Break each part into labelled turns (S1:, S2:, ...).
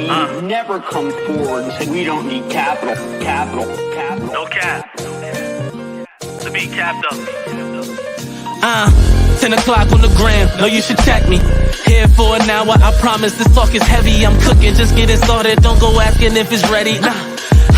S1: we never come forward and say we don't need capital.
S2: No cap. To be capped up.
S3: 10 o'clock on the gram, no you should check me. Here for an hour, I promise this talk is heavy. I'm cooking, just getting started, don't go asking if it's ready.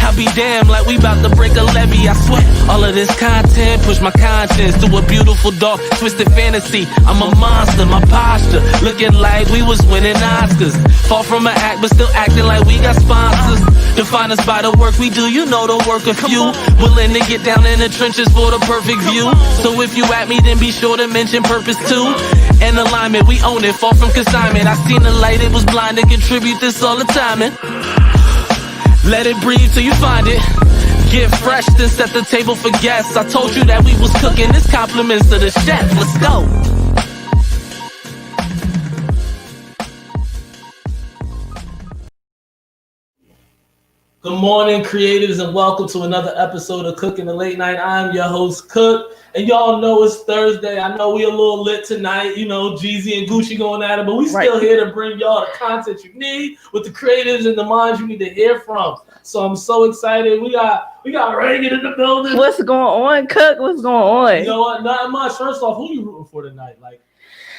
S3: I'll be damned like we about to break a levee. I swear, all of this content push my conscience to a beautiful, dark, twisted fantasy. I'm a monster, my posture looking like we was winning Oscars. Far from an act, but still acting like we got sponsors. Define us by the work we do, you know the work of few. Willing to get down in the trenches for the perfect view. So if you at me, then be sure to mention purpose too. And alignment, we own it, far from consignment. I seen the light, it was blind to contribute this all the timing. Let it breathe till you find it. Get fresh, then set the table for guests. I told you that we was cooking, this compliments to the chef. Let's go. Good morning, creatives, and welcome to another episode of Cooking the Late Night. I'm your host, Cook, and y'all know it's Thursday. I know we a little lit tonight, you know, Jeezy and Gucci going at it, but we still here to bring y'all the content you need with the creatives and the minds you need to hear from. So I'm so excited. We got Regan in the building.
S4: What's going on, Cook? What's going on?
S3: You know what? Not much. First off, who you rooting for tonight? Like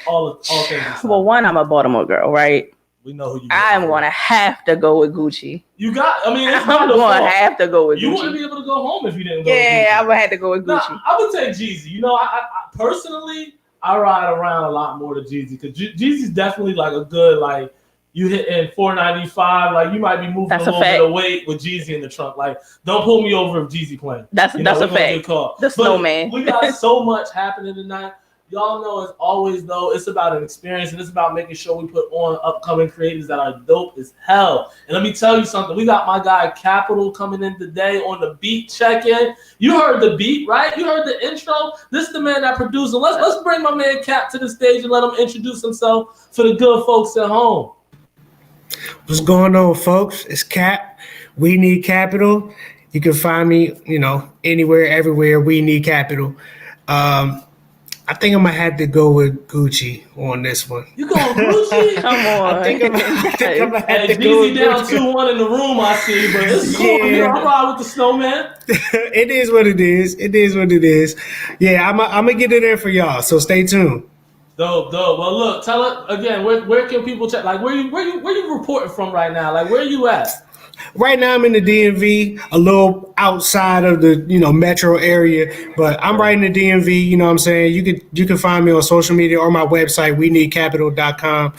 S3: all things aside.
S4: Well, one, I'm a Baltimore girl, right?
S3: We know who you.
S4: I'm gonna have to go with Gucci.
S3: You got. I mean, it's
S4: I'm gonna have to go with Gucci.
S3: You wouldn't be able to go home if you didn't go.
S4: Yeah, I'm gonna have to go with Gucci.
S3: Nah, I would take Jeezy. You know, I personally, I ride around a lot more to Jeezy because Jeezy's definitely like a good like. You hit in 495, like you might be moving a little bit of weight with Jeezy in the trunk. Like, don't pull me over if Jeezy playing.
S4: That's a fact. The snowman.
S3: We got so much happening tonight. Y'all know as always though, it's about an experience and it's about making sure we put on upcoming creators that are dope as hell. And let me tell you something. We got my guy Capital coming in today on the beat check-in. You heard the beat, right? You heard the intro. This is the man that produced it. Let's bring my man Cap to the stage and let him introduce himself for the good folks at home.
S5: What's going on, folks? It's Cap. We Need Capital. You can find me, you know, anywhere, everywhere. We Need Capital. I think I'm gonna have to go with Gucci on this one.
S3: You going Gucci?
S4: Come on.
S5: I think I'm gonna have to go
S3: Jeezy
S5: with
S3: down
S5: Gucci.
S3: 2-1 in the room, I see, but it's cool.
S5: Yeah.
S3: You know, I'm riding with the snowman.
S5: It is what it is. It is what it is. Yeah, I'm gonna get it there for y'all. So stay tuned.
S3: Dope. Well, look, tell it again. Where can people check? Like, where you reporting from right now? Like, where you at?
S5: Right now, I'm in the DMV, a little outside of the metro area, but I'm right in the DMV. You know what I'm saying? You can find me on social media or my website, weneedcapital.com.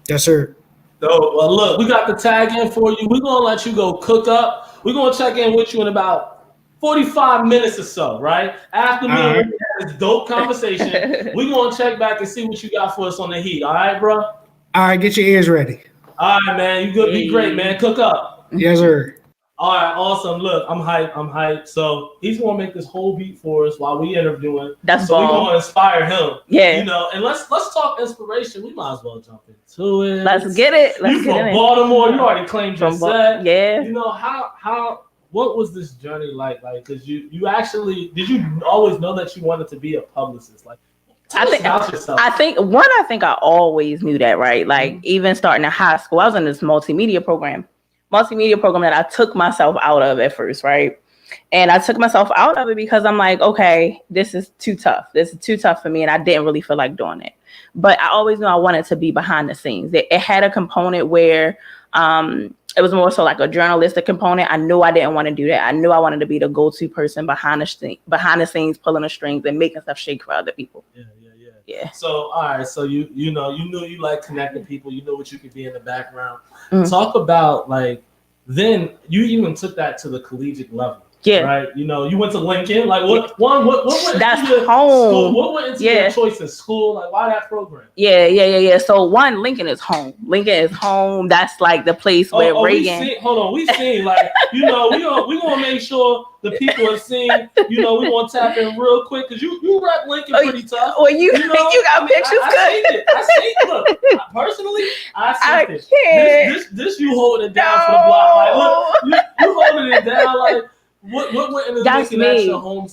S5: Yes, sir.
S3: Dope. Well, look, we got the tag in for you. We're gonna let you go cook up. We're gonna check in with you in about 45 minutes or so, right? After we had this dope conversation, we're gonna check back and see what you got for us on the heat. All right, bro?
S5: All right, get your ears ready.
S3: All right, man. You good? Be great, man. Cook up.
S5: Yes, sir.
S3: All right, awesome. Look, I'm hyped. So he's gonna make this whole beat for us while we interviewing.
S4: That's
S3: so we're gonna inspire him.
S4: Yeah.
S3: You know, and let's talk inspiration. We might as well jump into it.
S4: Let's get it.
S3: You from Baltimore? You already claimed your set.
S4: Yeah.
S3: You know what was this journey like? Like, cause you actually did you always know that you wanted to be a publicist? Like, tell us about yourself.
S4: I think I always knew that, right? Like even starting in high school, I was in this multimedia program that I took myself out of at first, right? And I took myself out of it because I'm like, okay, this is too tough. This is too tough for me, and I didn't really feel like doing it. But I always knew I wanted to be behind the scenes. It had a component where it was more so like a journalistic component. I knew I didn't want to do that. I knew I wanted to be the go-to person behind the scenes, pulling the strings and making stuff shake for other people. Yeah.
S3: So all right, so you knew you like connecting people. You knew what you could be in the background. Talk about like then you even took that to the collegiate level.
S4: Yeah.
S3: Right. You know, you went to Lincoln. Like what went
S4: that's
S3: into your
S4: home.
S3: School? What went into your choice in school? Like why that program?
S4: Yeah. So one, Lincoln is home. That's like the place where Regan.
S3: We seen like we gonna make sure the people have seen. We gonna tap in real quick because you rap Lincoln pretty tough.
S4: Well, you got pictures.
S3: I seen it. Look, personally, I seen it. This you holding it down for the block. Like look, you holding it down like. What went into Lincoln as your home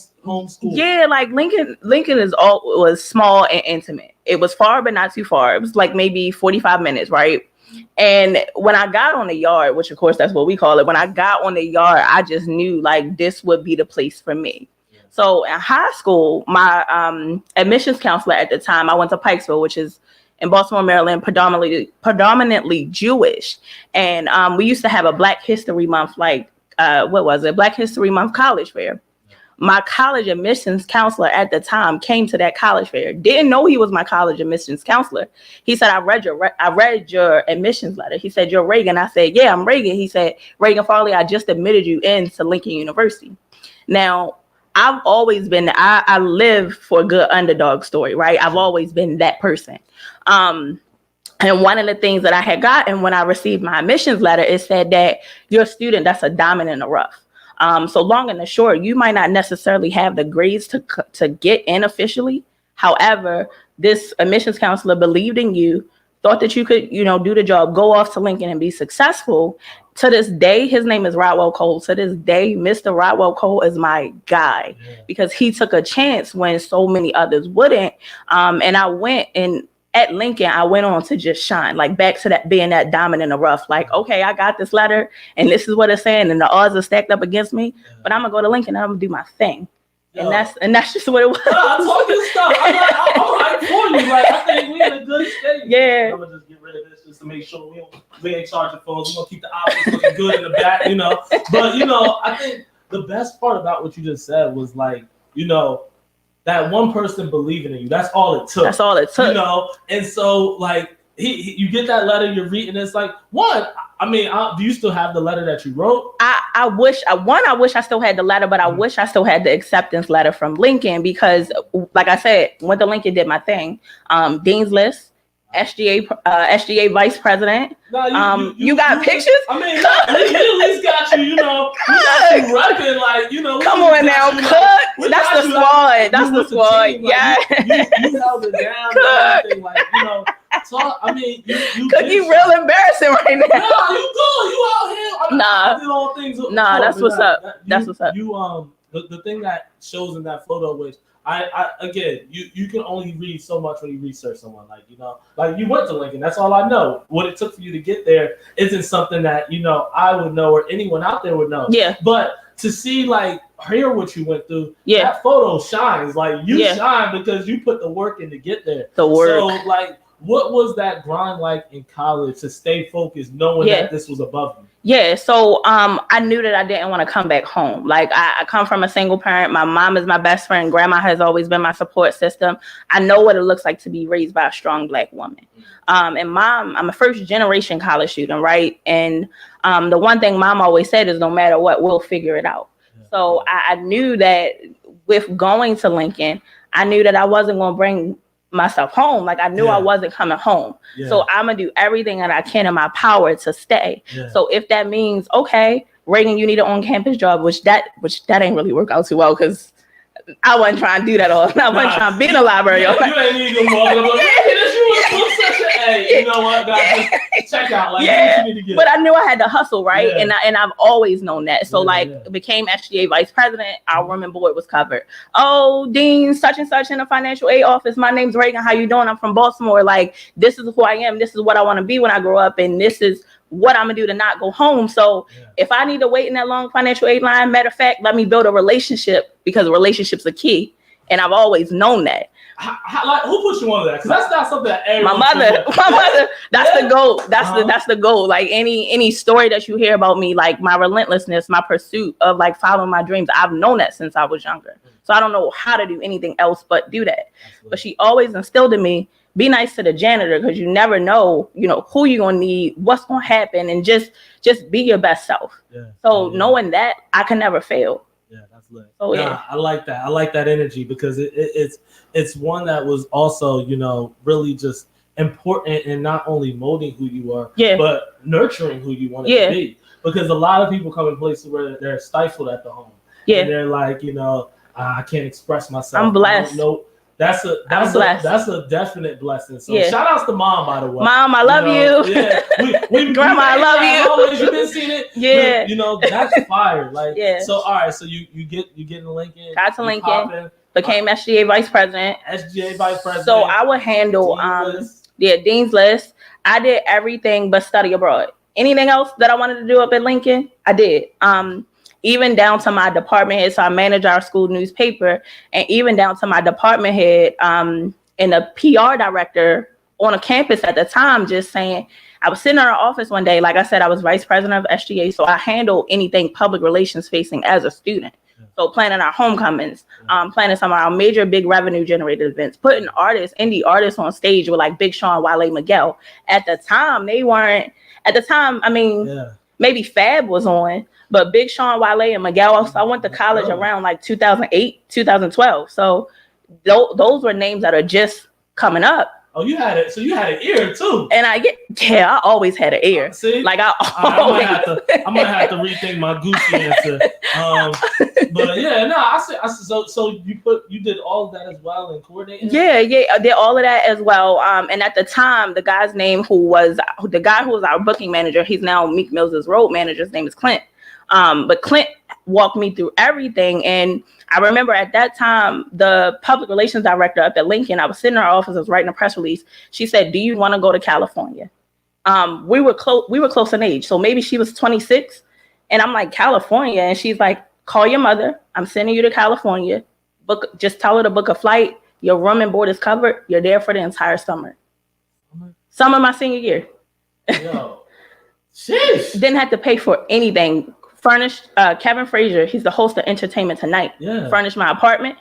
S3: school?
S4: Yeah, like Lincoln was small and intimate. It was far, but not too far. It was like maybe 45 minutes, right? And when I got on the yard, which of course that's what we call it, when I got on the yard, I just knew like this would be the place for me. So in high school, my admissions counselor at the time, I went to Pikesville, which is in Baltimore, Maryland, predominantly Jewish. And we used to have a Black History Month, like, Black History Month college fair. My college admissions counselor at the time came to that college fair. Didn't know he was my college admissions counselor. He said, I read your admissions letter. He said, you're Regan. I said, yeah, I'm Regan. He said, Regan Farley, I just admitted you into Lincoln University. Now, I've always been, I live for a good underdog story, right? I've always been that person. And one of the things that I had gotten when I received my admissions letter, it said that you're a student that's a diamond in the rough. So long and the short, you might not necessarily have the grades to get in officially. However, this admissions counselor believed in you, thought that you could, do the job, go off to Lincoln and be successful. To this day, his name is Rodwell Cole. To this day, Mr. Rodwell Cole is my guy because he took a chance when so many others wouldn't. And I went and at Lincoln, I went on to just shine, like back to that being that diamond in the rough. Like, okay, I got this letter and this is what it's saying, and the odds are stacked up against me. But I'm gonna go to Lincoln and I'm gonna do my thing. And that's just what it was.
S6: I told you stuff. I'm for you. Like, I think we in a good state.
S4: Yeah.
S6: I'm gonna just get rid of this just to make sure we ain't charging phones. We're gonna keep the options looking good in the back, But I think the best part about what you just said was like, that one person believing in you. That's all it took.
S4: That's all it took.
S6: And so like you get that letter, you're reading. It's like do you still have the letter that you wrote?
S4: I wish I still had the letter, but I wish I still had the acceptance letter from Lincoln because, like I said, went to Lincoln, did my thing. Dean's List, SGA vice president. No, you got pictures?
S6: I mean, we at least got you, we got you repping, like,
S4: Come on now, Cook. That's the squad. That's the squad. Yeah.
S6: You held it down and everything, like, you
S4: Cook, you real embarrassing right now.
S6: No, you good. You out here. I did all things.
S4: That's what's up. That's what's up.
S6: The thing that shows in that photo, which I again, you can only read so much when you research someone. Like you went to Lincoln. That's all I know. What it took for you to get there isn't something that I would know or anyone out there would know.
S4: Yeah.
S6: But to see hear what you went through,
S4: that
S6: photo shines. Like you shine because you put the work in to get there.
S4: The work.
S6: So what was that grind like in college to stay focused, knowing that this was above you?
S4: Yeah, so I knew that I didn't want to come back home. Like I come from a single parent. My mom is my best friend. Grandma has always been my support system. I know what it looks like to be raised by a strong Black woman. And Mom, I'm a first generation college student, right? And the one thing Mom always said is no matter what, we'll figure it out. So I knew that with going to Lincoln, I knew that I wasn't going to bring myself home. Like I knew I wasn't coming home. So I'm gonna do everything that I can in my power to stay. So if that means, okay, Reagan, you need an on-campus job, which that ain't really work out too well because I wasn't trying to do that all. I wasn't trying to be in the library.
S6: You ain't even walking up like, hey, you know what, guys, just check out. Like, what you need to get.
S4: But I knew I had to hustle, right? And I've always known that. So became SGA vice president. Our women board was covered. Oh, Dean, such and such in the financial aid office. My name's Regan. How you doing? I'm from Baltimore. Like, this is who I am. This is what I want to be when I grow up. And this is what I'm gonna do to not go home. So if I need to wait in that long financial aid line, matter of fact, let me build a relationship because relationships are key. And I've always known that.
S6: Who put you on that? Because that's not something that everyone.
S4: My mother. That's the goal. That's the goal. Like any story that you hear about me, like my relentlessness, my pursuit of like following my dreams, I've known that since I was younger. So I don't know how to do anything else but do that. Absolutely. But she always instilled in me, be nice to the janitor because you never know, who you're gonna need, what's gonna happen, and just be your best self. So knowing that, I can never fail.
S6: That's lit.
S4: Oh
S6: I like that. I like that energy because it's one that was also, really just important in not only molding who you are, but nurturing who you want to be. Because a lot of people come in places where they're stifled at the home. And they're like, I can't express myself.
S4: I'm blessed.
S6: No, that's a definite blessing. So shout outs to Mom, by the way.
S4: Mom, I love you.
S6: Yeah,
S4: Grandma, I love you.
S6: Always, you've been seeing it.
S4: Yeah,
S6: but, that's fire. Like, so all right, so you get in Lincoln.
S4: Got to Lincoln. Became SGA vice president.
S6: SGA vice president.
S4: So I would handle Dean's List. I did everything but study abroad. Anything else that I wanted to do up at Lincoln, I did. Even down to my department head. So I manage our school newspaper, and even down to my department head and the PR director on a campus at the time, just saying, I was sitting in our office one day. Like I said, I was vice president of SGA. So I handled anything public relations facing as a student. So planning our homecomings, planning some of our major big revenue generated events, putting indie artists on stage with like Big Sean, Wale, Miguel. At the time, they weren't. At the time, I mean, maybe Fab was on, but Big Sean, Wale, and Miguel. So I went to college around like 2008, 2012. So those were names that are just coming up.
S6: Oh, you had it. So you had an ear too.
S4: And I always had an ear.
S6: See,
S4: like
S6: I might have to rethink my Gucci answer. But yeah, no, I said so you did all of that as well and coordinating.
S4: Yeah, I did all of that as well. And at the time, the guy's name who was our booking manager, he's now Meek Mill's road manager. His name is Clint. But Clint walked me through everything. And I remember at that time, the public relations director up at Lincoln, I was sitting in her office, I was writing a press release. She said, "Do you want to go to California?" We were close in age. So maybe she was 26. And I'm like, California? And she's like, call your mother. I'm sending you to California. Just tell her to book a flight. Your room and board is covered. You're there for the entire summer. Summer my senior year.
S6: Yo. Sheesh.
S4: Didn't have to pay for anything. Furnished Kevin Frazier, he's the host of Entertainment Tonight. Yeah. Furnished my apartment.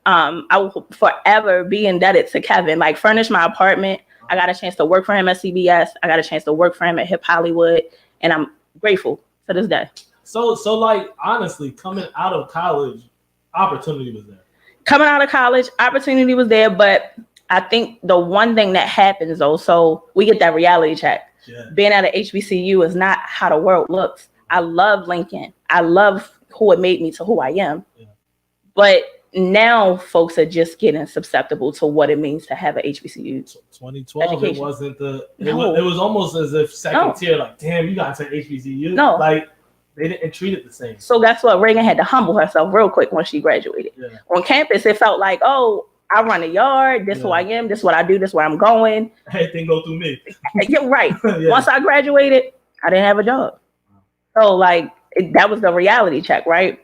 S4: I will forever be indebted to Kevin. Like, furnished my apartment. I got a chance to work for him at CBS. I got a chance to work for him at Hip Hollywood, and I'm grateful to this day.
S6: So like, honestly, coming out of college, opportunity was there.
S4: Coming out of college, opportunity was there, but I think the one thing that happens though, so we get that reality check. Yeah. Being at an HBCU is not how the world looks. I love Lincoln. I love who it made me to who I am. Yeah. But now folks are just getting susceptible to what it means to have an HBCU.
S6: 2012, education. It wasn't it was almost as if second tier, like, damn, you got to HBCU.
S4: No.
S6: Like, they didn't treat it the same.
S4: So that's what Regan had to humble herself real quick when she graduated. Yeah. On campus, it felt like, oh, I run a yard. This is who I am. This is what I do. This is where I'm going.
S6: Everything go through me.
S4: You're right. Yeah. Once I graduated, I didn't have a job. So like that was the reality check, right?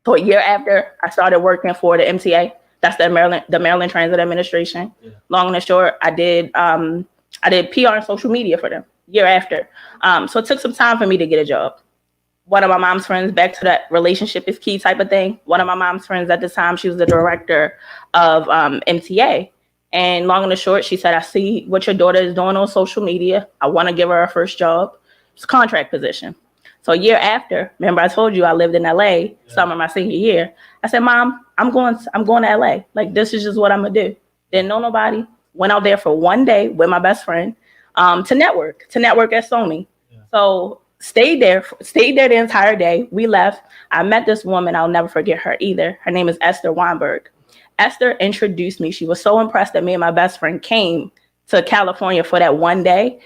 S4: So a year after, I started working for the MTA. That's the Maryland Transit Administration. Yeah. Long and short, I did PR and social media for them. Year after, so it took some time for me to get a job. One of my mom's friends, back to that relationship is key type of thing. One of my mom's friends at the time, she was the director of MTA. And long and short, she said, "I see what your daughter is doing on social media. I want to give her first job. It's a contract position." So a year after, remember I told you I lived in LA summer my senior year. I said, "Mom, I'm going to LA. Like, this is just what I'm gonna do." Didn't know nobody. Went out there for one day with my best friend to network at Sony. Yeah. So stayed there the entire day. We left. I met this woman. I'll never forget her either. Her name is Esther Weinberg. Esther introduced me. She was so impressed that me and my best friend came to California for that one day.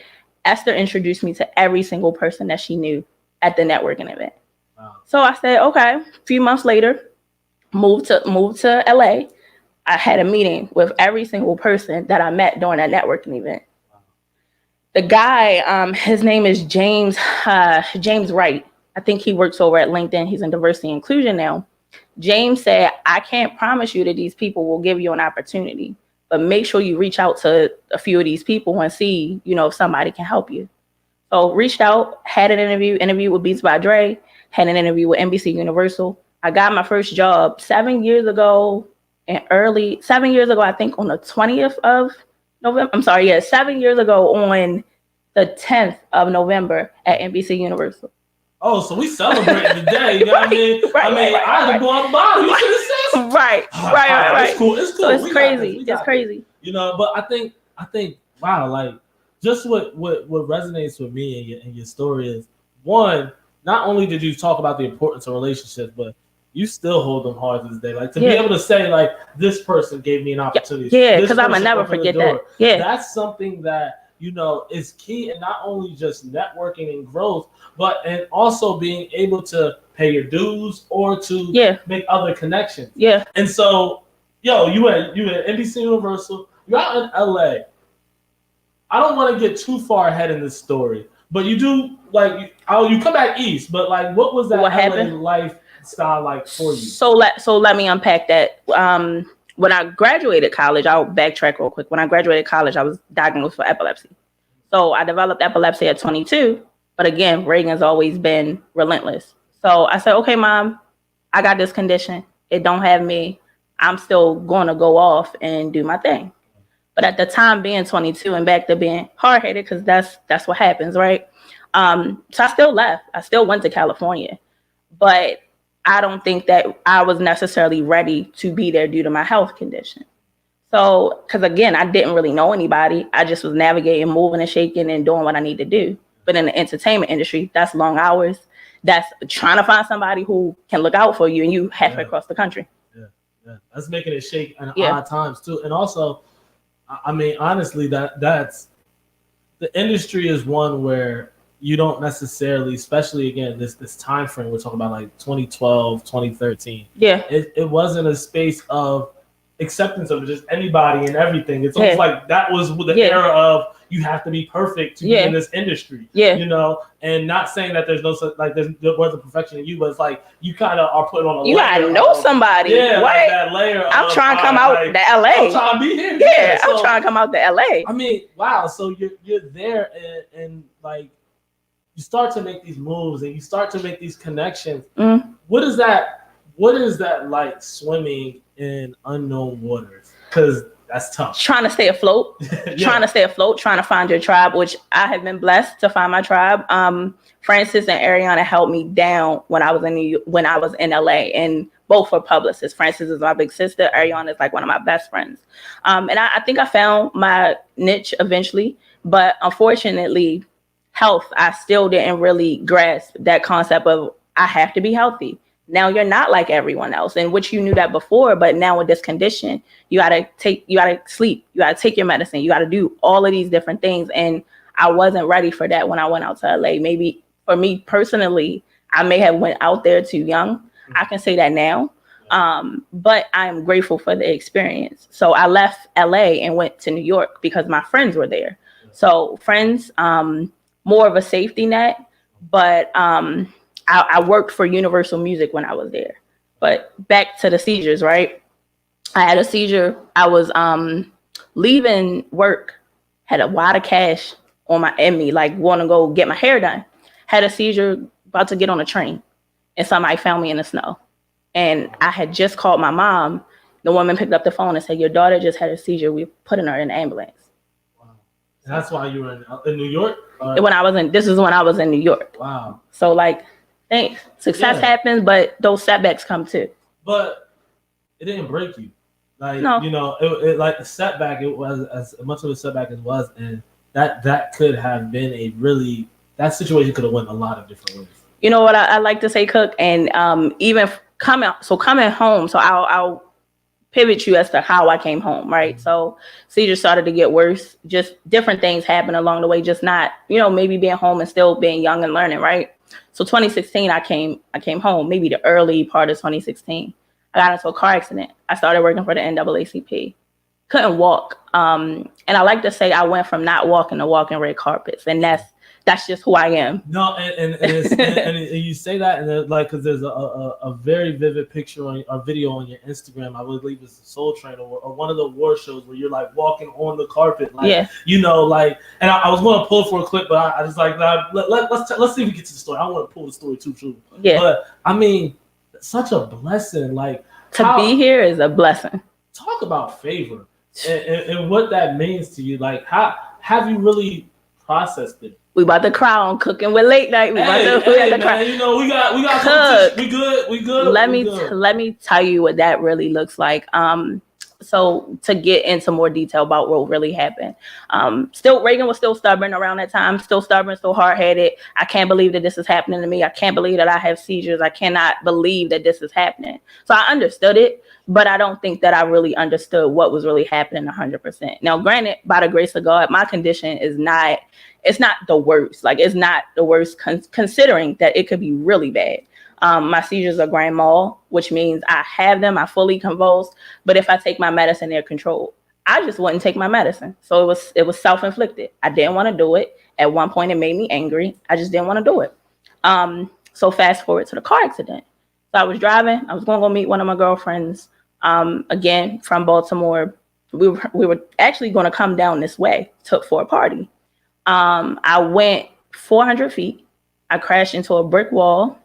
S4: Esther introduced me to every single person that she knew at the networking event. Wow. So I said, okay. A few months later, moved to LA. I had a meeting with every single person that I met during that networking event. Wow. The guy, his name is James Wright. I think he works over at LinkedIn. He's in diversity and inclusion now. James said, "I can't promise you that these people will give you an opportunity, but make sure you reach out to a few of these people and see, if somebody can help you." So reached out, had an interview with Beats by Dre, had an interview with NBC Universal. I got my first job 7 years ago, I think on the 20th of November. I'm sorry, 7 years ago on the 10th of November at NBC Universal.
S6: Oh, so we celebrating today. You know what I mean? I had to go out and buy. You should have said
S4: Right.
S6: It's cool.
S4: So it's crazy. It's crazy.
S6: But I think, wow, like, just what resonates with me and your story is, one, not only did you talk about the importance of relationships, but you still hold them hard to this day. Like, to be able to say, like, this person gave me an opportunity.
S4: Yeah, because I'm gonna never forget that. Yeah,
S6: that's something that is key in not only just networking and growth, but and also being able to pay your dues or to make other connections. Yeah. And so, you at NBC Universal, you're out in LA. I don't want to get too far ahead in this story, but you do like you come back east, but like what was that LA lifestyle like for you?
S4: So let me unpack that. When I graduated college, I'll backtrack real quick. When I graduated college, I was diagnosed with epilepsy. So I developed epilepsy at 22. But again, Regan's always been relentless. So I said, okay, Mom, I got this condition. It don't have me. I'm still going to go off and do my thing. But at the time, being 22 and back to being hard-headed, because that's what happens, right? So I still left. I still went to California. But I don't think that I was necessarily ready to be there due to my health condition. So, because again, I didn't really know anybody. I just was navigating, moving and shaking and doing what I need to do. But in the entertainment industry, that's long hours. That's trying to find somebody who can look out for you and you halfway across the country.
S6: Yeah. That's making it shake in odd times too. And also, I mean, honestly, that's the industry is one where you don't necessarily, especially again, this time frame we're talking about, like 2012, 2013. Yeah. It wasn't a space of acceptance of just anybody and everything. It's almost like that was the era of you have to be perfect to be in this industry. Yeah. You know, and not saying that there's no such like there wasn't perfection in you, but it's like you kind of are putting on a
S4: you gotta know somebody.
S6: Yeah, like that layer.
S4: I'm trying to come out to LA.
S6: I'm trying to be here.
S4: Yeah, so, I'm trying to come out to LA.
S6: I mean, wow. So you're there and like you start to make these moves and you start to make these connections. What is that like swimming in unknown waters? Because that's tough.
S4: Trying to stay afloat, trying to find your tribe, which I have been blessed to find my tribe. Francis and Ariana helped me down when I was in LA, and both were publicists. Francis is my big sister. Ariana is like one of my best friends. And I think I found my niche eventually, but unfortunately, health, I still didn't really grasp that concept of I have to be healthy. Now you're not like everyone else, and which you knew that before, but now with this condition, you gotta sleep, you gotta take your medicine, you gotta do all of these different things. And I wasn't ready for that when I went out to LA. Maybe for me personally, I may have went out there too young. I can say that now. But I'm grateful for the experience. So I left LA and went to New York because my friends were there. So friends, more of a safety net, but I worked for Universal Music when I was there. But back to the seizures, right? I had a seizure. I was leaving work, had a wad of cash in me, like want to go get my hair done. Had a seizure, about to get on a train, and somebody found me in the snow. And I had just called my mom. The woman picked up the phone and said, "Your daughter just had a seizure. We're putting her in an ambulance."
S6: Wow. That's why you were in New York?
S4: This is when I was in New York.
S6: Wow.
S4: So like, thanks. Success happens, but those setbacks come too. But
S6: it didn't break you. Like, no. You know, it like the setback, it was as much of a setback as it was. And that could have been that situation could have went a lot of different ways.
S4: You know what I like to say, Cook, and even coming home. So I'll pivot you as to how I came home, right? Mm-hmm. So seizures started to get worse. Just different things happened along the way. Just not, maybe being home and still being young and learning, right? So 2016, I came home, maybe the early part of 2016. I got into a car accident. I started working for the NAACP. Couldn't walk. And I like to say I went from not walking to walking red carpets. And that's just who I am.
S6: No, and you say that, and because there's a very vivid picture or video on your Instagram. I believe it's the Soul Train or one of the award shows where you're like walking on the carpet, and I was going to pull for a clip, but I just like let's see if we get to the story. I want to pull the story too true. Yeah, but I mean, such a blessing. Like
S4: to be here is a blessing.
S6: Talk about favor and what that means to you. Like, how have you really processed it?
S4: We about to cry on Cooking with Late Night. We got
S6: cry. We got we good.
S4: Let me tell you what that really looks like. So to get into more detail about what really happened. Regan was still stubborn around that time, still stubborn, still hard-headed. I can't believe that this is happening to me. I can't believe that I have seizures. I cannot believe that this is happening. So I understood it, but I don't think that I really understood what was really happening 100%. Now, granted, by the grace of God, my condition is not the worst. Like, it's not the worst considering that it could be really bad. My seizures are grand mal, which means I have them. I fully convulse. But if I take my medicine, they're controlled. I just wouldn't take my medicine. So it was self-inflicted. I didn't want to do it. At one point, it made me angry. I just didn't want to do it. So fast forward to the car accident. So I was driving. I was going to go meet one of my girlfriends. Again, from Baltimore. We were actually going to come down this way for a party. I went 400 feet. I crashed into a brick wall.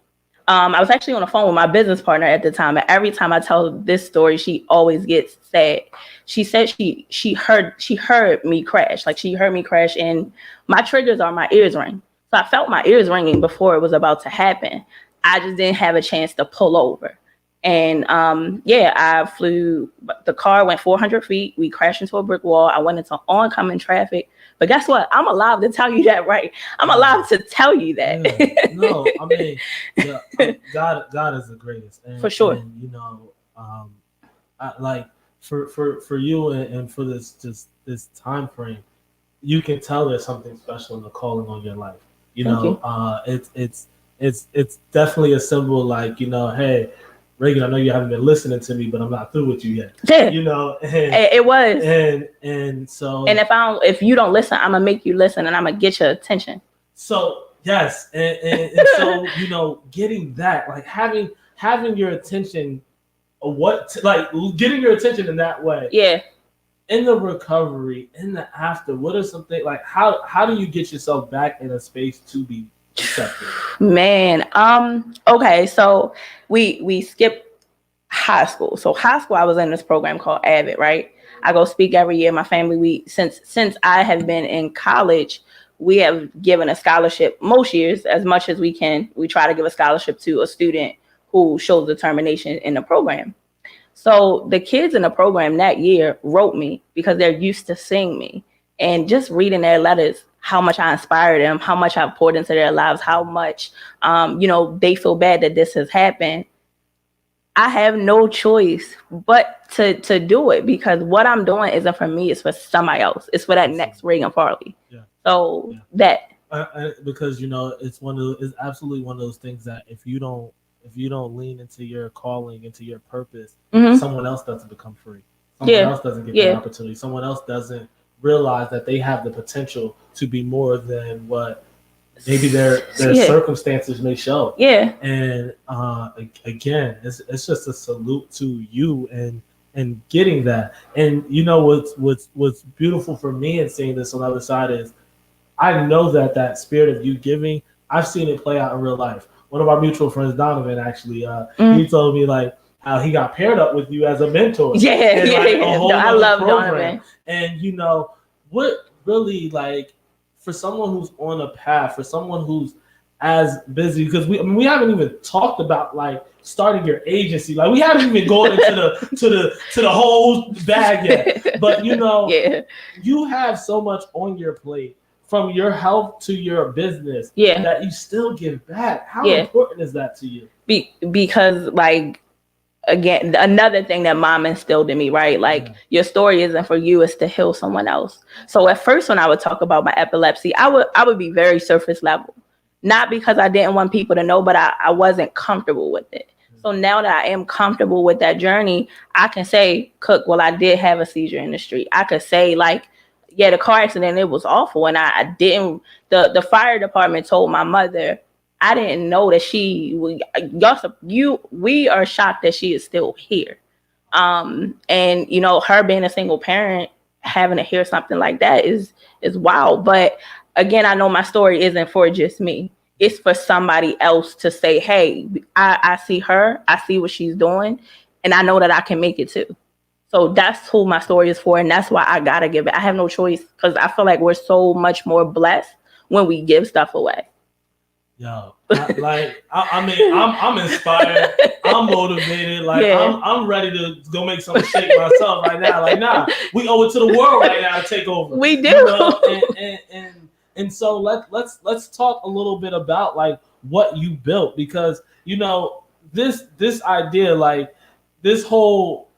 S4: I was actually on the phone with my business partner at the time, and every time I tell this story, she always gets sad. She said she heard me crash. Like, she heard me crash, and my triggers are my ears ring. So I felt my ears ringing before it was about to happen. I just didn't have a chance to pull over. And I flew. The car went 400 feet. We crashed into a brick wall. I went into oncoming traffic. But guess what? I'm alive to tell you that, right? I'm alive to tell you that.
S6: Yeah. No, I mean, God is the greatest, and,
S4: for sure.
S6: And, you know, for you and for this time frame, you can tell there's something special in the calling on your life. You know, it's definitely a symbol. Like, you know, hey, Regan, I know you haven't been listening to me, but I'm not through with you yet.
S4: Yeah.
S6: You know, and
S4: it was.
S6: And so.
S4: And if you don't listen, I'm gonna make you listen, and I'm gonna get your attention.
S6: So yes, and so, you know, getting that, like having your attention, getting your attention in that way.
S4: Yeah.
S6: In the recovery, in the after, what are some things, like how do you get yourself back in a space to be accepted?
S4: Man, okay, so we skipped high school. So high school, I was in this program called Avid, right? I go speak every year. My family, since I have been in college, we have given a scholarship most years, as much as we can. We try to give a scholarship to a student who shows determination in the program. So the kids in the program that year wrote me because they're used to seeing me, and just reading their letters, how much I inspired them, how much I've poured into their lives, how much, they feel bad that this has happened. I have no choice but to do it, because what I'm doing isn't for me, it's for somebody else. It's for that next Regan Farley. Yeah. So that.
S6: Because, you know, it's absolutely one of those things that if you don't lean into your calling, into your purpose, someone else doesn't become free. Someone else doesn't get the opportunity. Someone else doesn't realize that they have the potential to be more than what maybe their circumstances may show. Yeah. And again, it's just a salute to you and getting that. And you know what's beautiful for me in seeing this on the other side is I know that spirit of you giving, I've seen it play out in real life. One of our mutual friends, Donovan, actually, he told me like how he got paired up with you as a mentor. I love Donovan. And you know what really, like, for someone who's on a path, for someone who's as busy, because we haven't even talked about like starting your agency. Like, we haven't even gone into the whole bag yet. But you know, you have so much on your plate, from your health to your business, that you still give back. How important is that to you?
S4: Because, like, again, another thing that mom instilled in me, right? Like, your story isn't for you, it's to heal someone else. So at first, when I would talk about my epilepsy, I would be very surface level. Not because I didn't want people to know, but I wasn't comfortable with it. So now that I am comfortable with that journey, I can say, Cook, well, I did have a seizure in the street. I could say, like, yeah, the car accident, it was awful. And I didn't, the fire department told my mother, I didn't know that we are shocked that she is still here. And, you know, her being a single parent, having to hear something like that is wild. But again, I know my story isn't for just me. It's for somebody else to say, hey, I see her, I see what she's doing, and I know that I can make it too. So that's who my story is for, and that's why I gotta give it. I have no choice, because I feel like we're so much more blessed when we give stuff away.
S6: Yo, I'm inspired. I'm motivated. Like, I'm ready to go make some shake myself right now. Like, nah, we owe it to the world right now to take over.
S4: We do.
S6: You know? And so let's talk a little bit about like what you built, because you know this idea, like this whole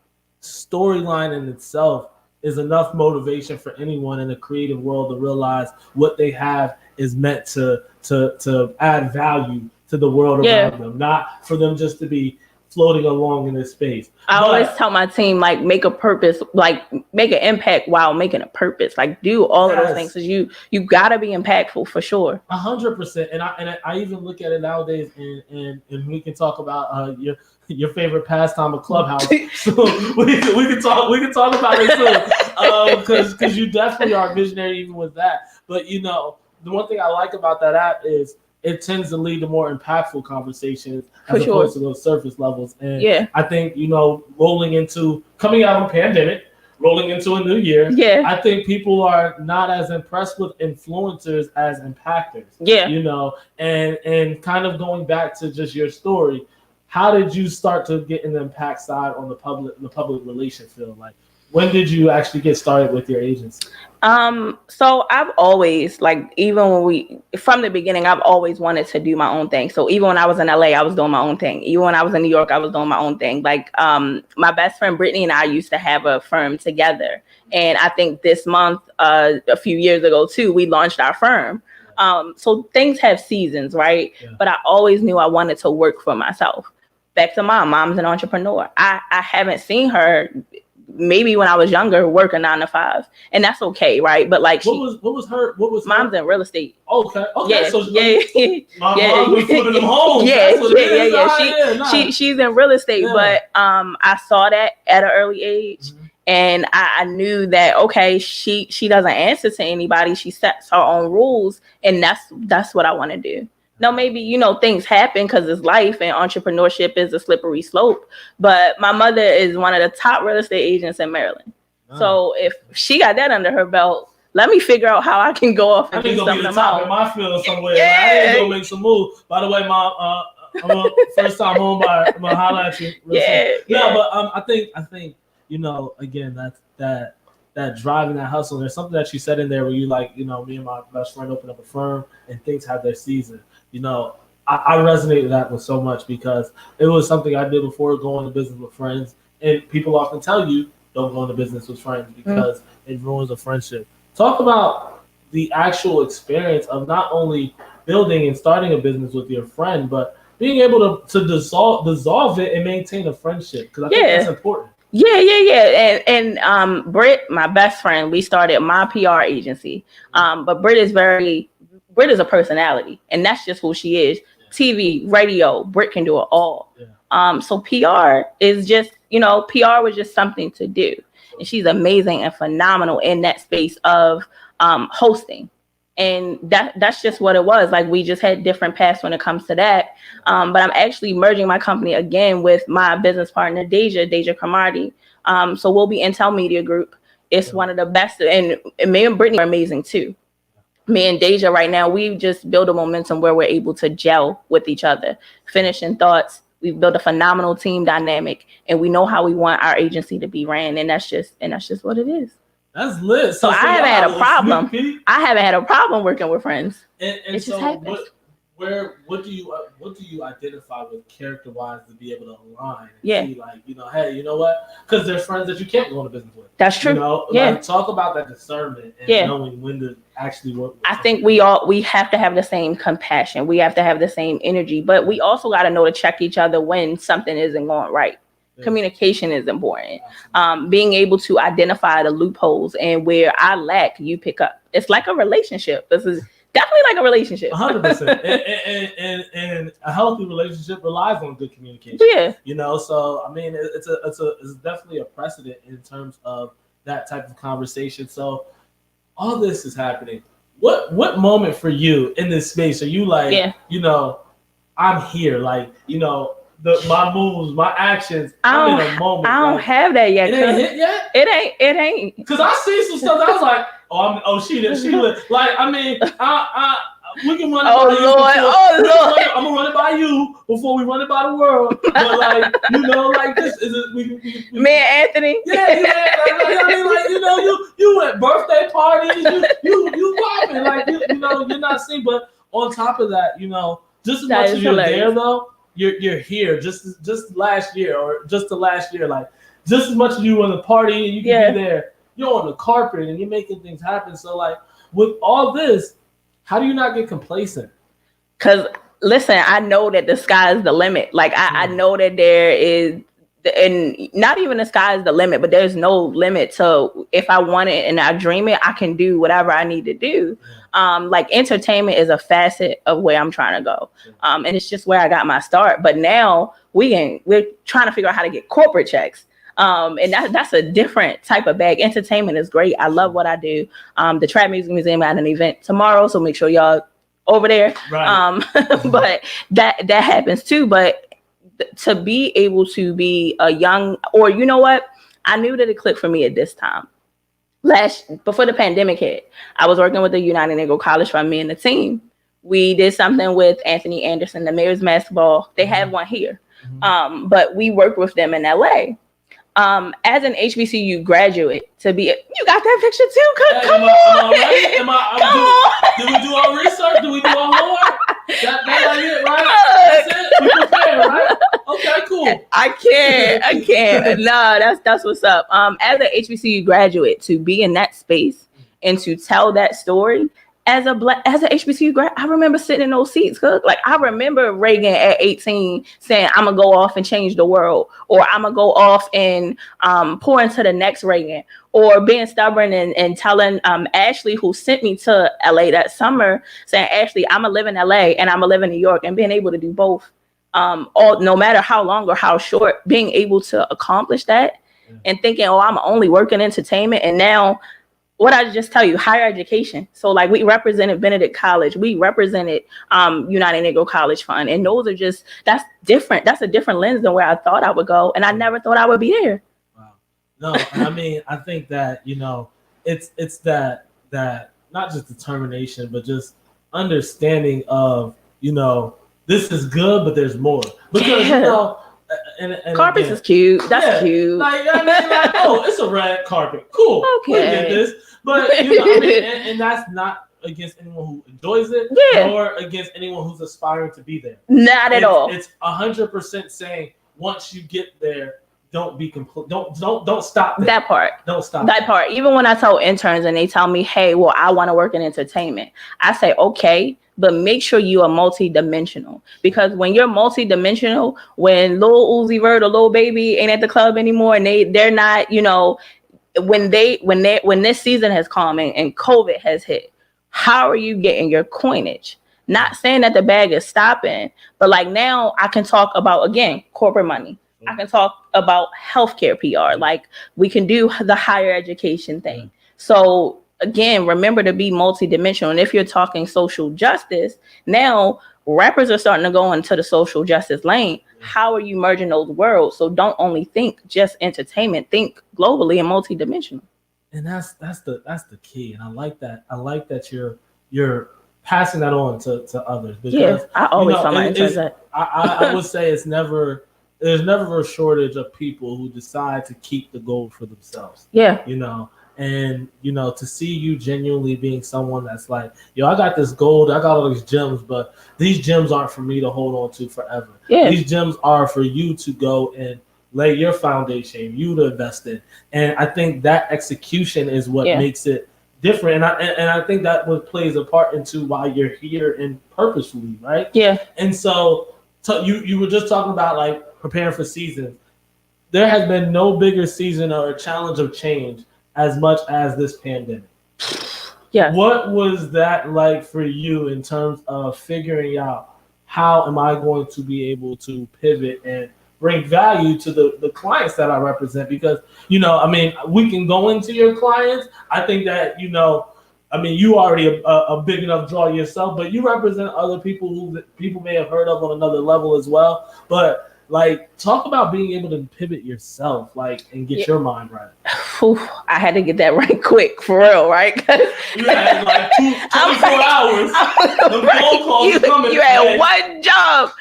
S6: storyline in itself is enough motivation for anyone in the creative world to realize what they have is meant to add value to the world around them, not for them just to be floating along in this space.
S4: I always tell my team, like, make a purpose, like make an impact while making a purpose. Like, do all of those things, because you gotta be impactful for sure.
S6: 100%. And I even look at it nowadays, and we can talk about your favorite pastime of Clubhouse. So we can talk about it too, because you definitely are visionary even with that. But the one thing I like about that app is it tends to lead to more impactful conversations as opposed to those surface levels. And I think, coming out of a pandemic, rolling into a new year, I think people are not as impressed with influencers as impactors. And kind of going back to just your story, how did you start to get in the impact side on the public relations field? Like, when did you actually get started with your agency?
S4: So I've always, like, even from the beginning, I've always wanted to do my own thing. So even when I was in LA, I was doing my own thing. Even when I was in New York, I was doing my own thing. Like, my best friend Brittany and I used to have a firm together. And I think this month, a few years ago too, we launched our firm. So things have seasons, right? Yeah. But I always knew I wanted to work for myself. Back to mom's an entrepreneur. I haven't seen her maybe when I was younger work a 9 to 5, and that's okay, right? But like,
S6: what was
S4: mom's in real estate.
S6: Okay.
S4: Yeah,
S6: so
S4: mom
S6: was flipping them homes.
S4: Yeah. She's in real estate, but I saw that at an early age, and I knew that she doesn't answer to anybody. She sets her own rules, and that's what I want to do. Now, maybe, things happen because it's life, and entrepreneurship is a slippery slope. But my mother is one of the top real estate agents in Maryland. Oh. So if she got that under her belt, let me figure out how I can go off and do something.
S6: I top in my field somewhere. Yeah. I need to go make some moves. By the way, Mom, I'm first time home buyer. I'm gonna holler at you. No, but I think again, that's that driving, that hustle. There's something that you said in there where you like, me and my best friend opened up a firm and things have their season. I resonated that with so much because it was something I did before going to business with friends. And people often tell you, don't go into business with friends because it ruins a friendship. Talk about the actual experience of not only building and starting a business with your friend, but being able to dissolve it and maintain a friendship. Because I think that's important.
S4: Yeah. And Britt, my best friend, we started my PR agency. But Britt is a personality, and that's just who she is. TV, radio, Britt can do it all. So PR is just, PR was just something to do. And she's amazing and phenomenal in that space of hosting. And that's just what it was. Like, we just had different paths when it comes to that. But I'm actually merging my company again with my business partner, Deja Cromartie. So we'll be Intel Media Group. It's one of the best. And me and Brittany are amazing too. Me and Deja right now, we just build a momentum where we're able to gel with each other, finishing thoughts. We've built a phenomenal team dynamic, and we know how we want our agency to be ran, and that's just what it is.
S6: That's lit.
S4: So I haven't had a problem. I haven't had a problem working with friends.
S6: And it so just happens. What do you identify with character-wise to be able to align? And see, like, hey, you know what? Because there's friends that you can't go into business with.
S4: That's true.
S6: Like, talk about that discernment and knowing when to actually work with.
S4: I think we have to have the same compassion. We have to have the same energy, but we also got to know to check each other when something isn't going right. Yeah. Communication is important. Being able to identify the loopholes, and where I lack, you pick up. It's like a relationship. This is definitely like a relationship.
S6: 100%. And a healthy relationship relies on good communication.
S4: Yeah.
S6: So I mean, it's definitely a precedent in terms of that type of conversation. So all this is happening. What moment for you in this space are you like, I'm here, like, my moves, my actions, I'm in a moment.
S4: I don't have that yet.
S6: It ain't hit yet?
S4: It ain't.
S6: Because I see some stuff that I was like, she lit. Like, I mean, we can run it by you. Lord. I'm going to run it by you before we run it by the world. But, like, like, this is it.
S4: Me and Anthony.
S6: Yeah. You at birthday parties. You popping. Like, you're not seen. But on top of that, just as much as you're there, though, you're here. Just last year, or just the last year, like, just as much as you were in the party and you can be there, you're on the carpet and you're making things happen. So, like, with all this, how do you not get complacent?
S4: Because Listen, I know that the sky is the limit. Like I know that there is, and not even the sky is the limit, but there's no limit to if I want it and I dream it, I can do whatever I need to do. Like entertainment is a facet of where I'm trying to go. And it's just where I got my start. But now we're trying to figure out how to get corporate checks. And that's a different type of bag. Entertainment is great. I love what I do. The Trap Music Museum had an event tomorrow, so make sure y'all over there. Right. But that happens too. But to be able to be a young, or you know what? I knew that it clicked for me at this time. Before the pandemic hit, I was working with the United Negro College Fund, me and the team. We did something with Anthony Anderson, the Mayor's Basketball. They have one here. But we worked with them in LA. As an HBCU graduate, you got that picture too? Come on.
S6: Did we do our research? Did we do our homework? That like it, right? That's it? We prepared, right? Okay, cool. I
S4: can't. No, that's what's up. As an HBCU graduate, to be in that space and to tell that story, as a HBCU grad, I remember sitting in those seats. Like I remember Regan at 18 saying, "I'm gonna go off and change the world," or "I'm gonna go off and pour into the next Regan," or being stubborn and telling Ashley, who sent me to LA that summer, saying, "Ashley, I'm gonna live in LA and I'm gonna live in New York," and being able to do both, no matter how long or how short, being able to accomplish that, and thinking, "Oh, I'm only working entertainment," and now. What I just tell you, higher education. So like we represented Benedict College, we represented United Negro College Fund, and those are that's different. That's a different lens than where I thought I would go, and I never thought I would be there.
S6: Wow. No, I mean I think that it's that not just determination, but just understanding of this is good, but there's more because And
S4: carpets is cute. That's cute.
S6: Like oh, it's a red carpet. Cool. Okay. We did this, but and that's not against anyone who enjoys it, or against anyone who's aspiring to be there.
S4: Not at all.
S6: It's 100% saying once you get there, don't be complete. Don't stop there.
S4: That part.
S6: Don't stop
S4: that part. Even when I tell interns and they tell me, "Hey, well, I want to work in entertainment," I say, "Okay." But make sure you are multi-dimensional, because when you're multi-dimensional, when Lil Uzi Vert or Lil Baby ain't at the club anymore, and they're not, when this season has come and COVID has hit, how are you getting your coinage? Not saying that the bag is stopping, but like now I can talk about, again, corporate money. I can talk about healthcare PR. Like we can do the higher education thing. So again, remember to be multidimensional. And if you're talking social justice, now rappers are starting to go into the social justice lane. How are you merging those worlds? So don't only think just entertainment, think globally and multidimensional.
S6: And that's the key. And I like that. I like that you're passing that on to others. Because,
S4: I always tell my interns that.
S6: I would say there's never a shortage of people who decide to keep the gold for themselves.
S4: Yeah.
S6: And, to see you genuinely being someone that's like, I got this gold, I got all these gems, but these gems aren't for me to hold on to forever. Yeah. These gems are for you to go and lay your foundation, you to invest in. And I think that execution is what makes it different. And I think that what plays a part into why you're here and purposefully, right?
S4: Yeah.
S6: And so you were just talking about like preparing for seasons. There has been no bigger season or a challenge of change as much as this pandemic.
S4: Yeah.
S6: What was that like for you in terms of figuring out how am I going to be able to pivot and bring value to the clients that I represent? Because, we can go into your clients. I think that, you already a big enough draw yourself, but you represent other people who people may have heard of on another level as well. But like, talk about being able to pivot yourself, and get your mind right.
S4: I had to get that right quick, for real, right?
S6: You had 24 hours. The phone calls coming.
S4: You had one job.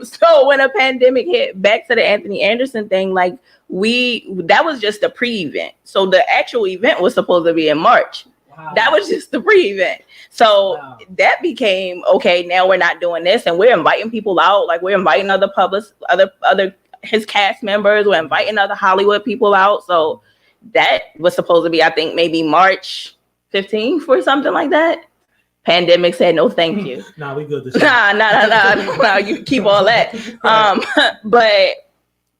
S4: So when a pandemic hit, back to the Anthony Anderson thing, that was just a pre-event. So the actual event was supposed to be in March. Wow. That was just the pre-event. So that became, okay, now we're not doing this, and we're inviting people out. Like, we're inviting other publicists, other his cast members. We're inviting other Hollywood people out. So that was supposed to be, I think, maybe March 15th or something like that. Pandemic said no, thank you.
S6: Nah, we good.
S4: Nah. You keep all that. But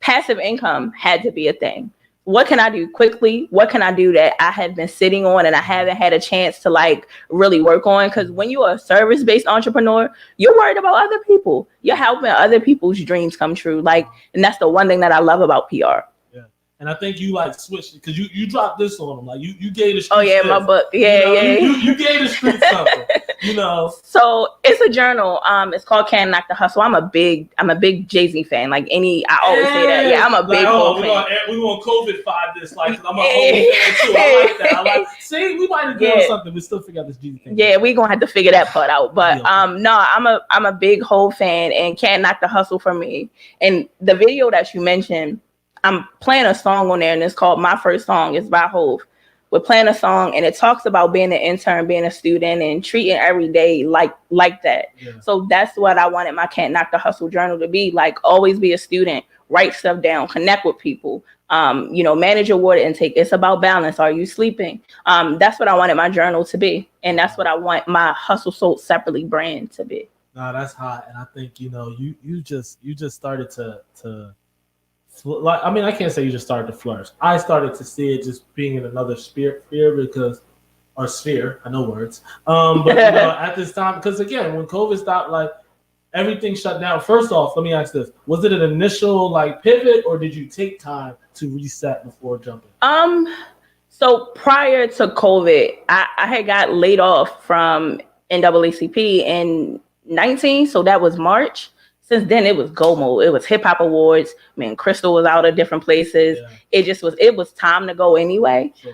S4: passive income had to be a thing. What can I do quickly? What can I do that I have been sitting on and I haven't had a chance to like really work on? Because when you're a service-based entrepreneur, you're worried about other people. You're helping other people's dreams come true. Like, and that's the one thing that I love about PR.
S6: And I think you like switched because you dropped this on them. Like you gave the streets.
S4: Oh yeah, my book. Yeah,
S6: You gave the streets something.
S4: So it's a journal. It's called Can't Knock the Hustle. I'm a big Jay-Z fan. Like I always say that. Yeah, I'm a big Hov fan.
S6: We want COVID-5 this like I'm a Hov fan too. I like that. See, we might have done something. We still figure out this Jay-Z thing.
S4: Yeah, we gonna have to figure that part out. But no, I'm a big Hov fan, and Can't Knock the Hustle for me. And the video that you mentioned, I'm playing a song on there, and it's called My First Song. It's by Hov. We're playing a song, and it talks about being an intern, being a student, and treating every day like that. Yeah. So that's what I wanted my Can't Knock the Hustle journal to be. Like, always be a student, write stuff down, connect with people, manage your water intake. It's about balance. Are you sleeping? That's what I wanted my journal to be. And that's what I want my Hustle Sold Separately brand to be.
S6: No, that's hot. And I think, you just started to like, I mean, I can't say you just started to flourish. I started to see it just being in another sphere I know words. But at this time, because again, when COVID stopped, like everything shut down. First off, let me ask this: was it an initial like pivot, or did you take time to reset before jumping?
S4: So prior to COVID, I had got laid off from NAACP in 19, so that was March. Since then, it was go mode. It was hip hop awards. I mean, Crystal was out of different places. Yeah. It was time to go anyway. Sure.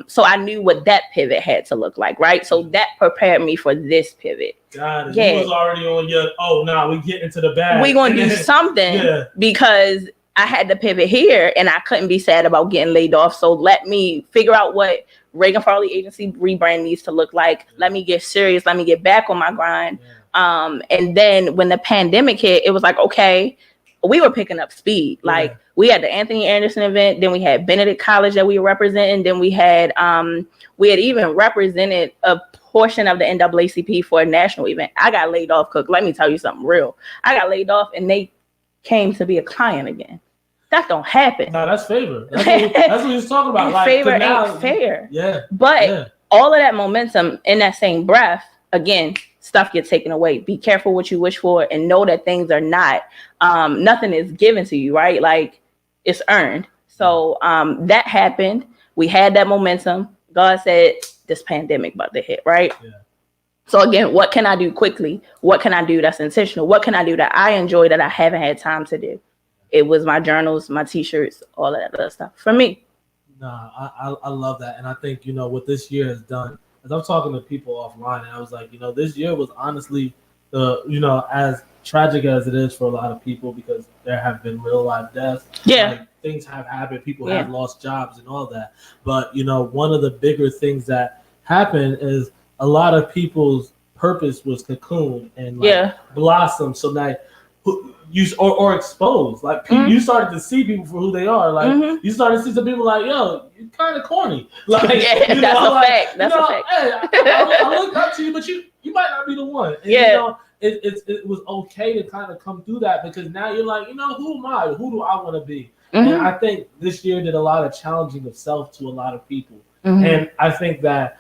S4: So I knew what that pivot had to look like, right? So that prepared me for this pivot.
S6: Got it. Yeah. You was already on your, we get into the bag.
S4: We're going to do something because I had to pivot here and I couldn't be sad about getting laid off. So let me figure out what Regan Farley agency rebrand needs to look like. Yeah. Let me get serious. Let me get back on my grind. Yeah. And then when the pandemic hit, it was like, okay, we were picking up speed. Like we had the Anthony Anderson event, then we had Benedict College that we were representing, then we had even represented a portion of the NAACP for a national event. I got laid off, Cook. Let me tell you something real. I got laid off and they came to be a client again. That don't happen.
S6: No, that's favor. That's what he's talking about. Like,
S4: favor ain't fair.
S6: Yeah.
S4: But all of that momentum in that same breath, again, stuff gets taken away. Be careful what you wish for and know that things are not, nothing is given to you, right? Like it's earned. So that happened. We had that momentum. God said this pandemic about to hit, right? Yeah. So again, what can I do quickly? What can I do that's intentional? What can I do that I enjoy that I haven't had time to do? It was my journals, my t-shirts, all of that other stuff for me.
S6: Nah, I love that. And I think, what this year has done, as I'm talking to people offline, and I was like, this year was honestly as tragic as it is for a lot of people because there have been real life deaths.
S4: Yeah.
S6: Like, things have happened. People have lost jobs and all that. But, one of the bigger things that happened is a lot of people's purpose was cocooned and blossomed. So that or exposed. Like you started to see people for who they are. Like you started to see some people like, yo, you're kind of corny. Like
S4: that's a fact. That's a fact.
S6: Hey, I look up to you, but you might not be the one. And, it was okay to kind of come through that because now you're like, who am I? Who do I want to be? And I think this year did a lot of challenging of self to a lot of people. And I think that,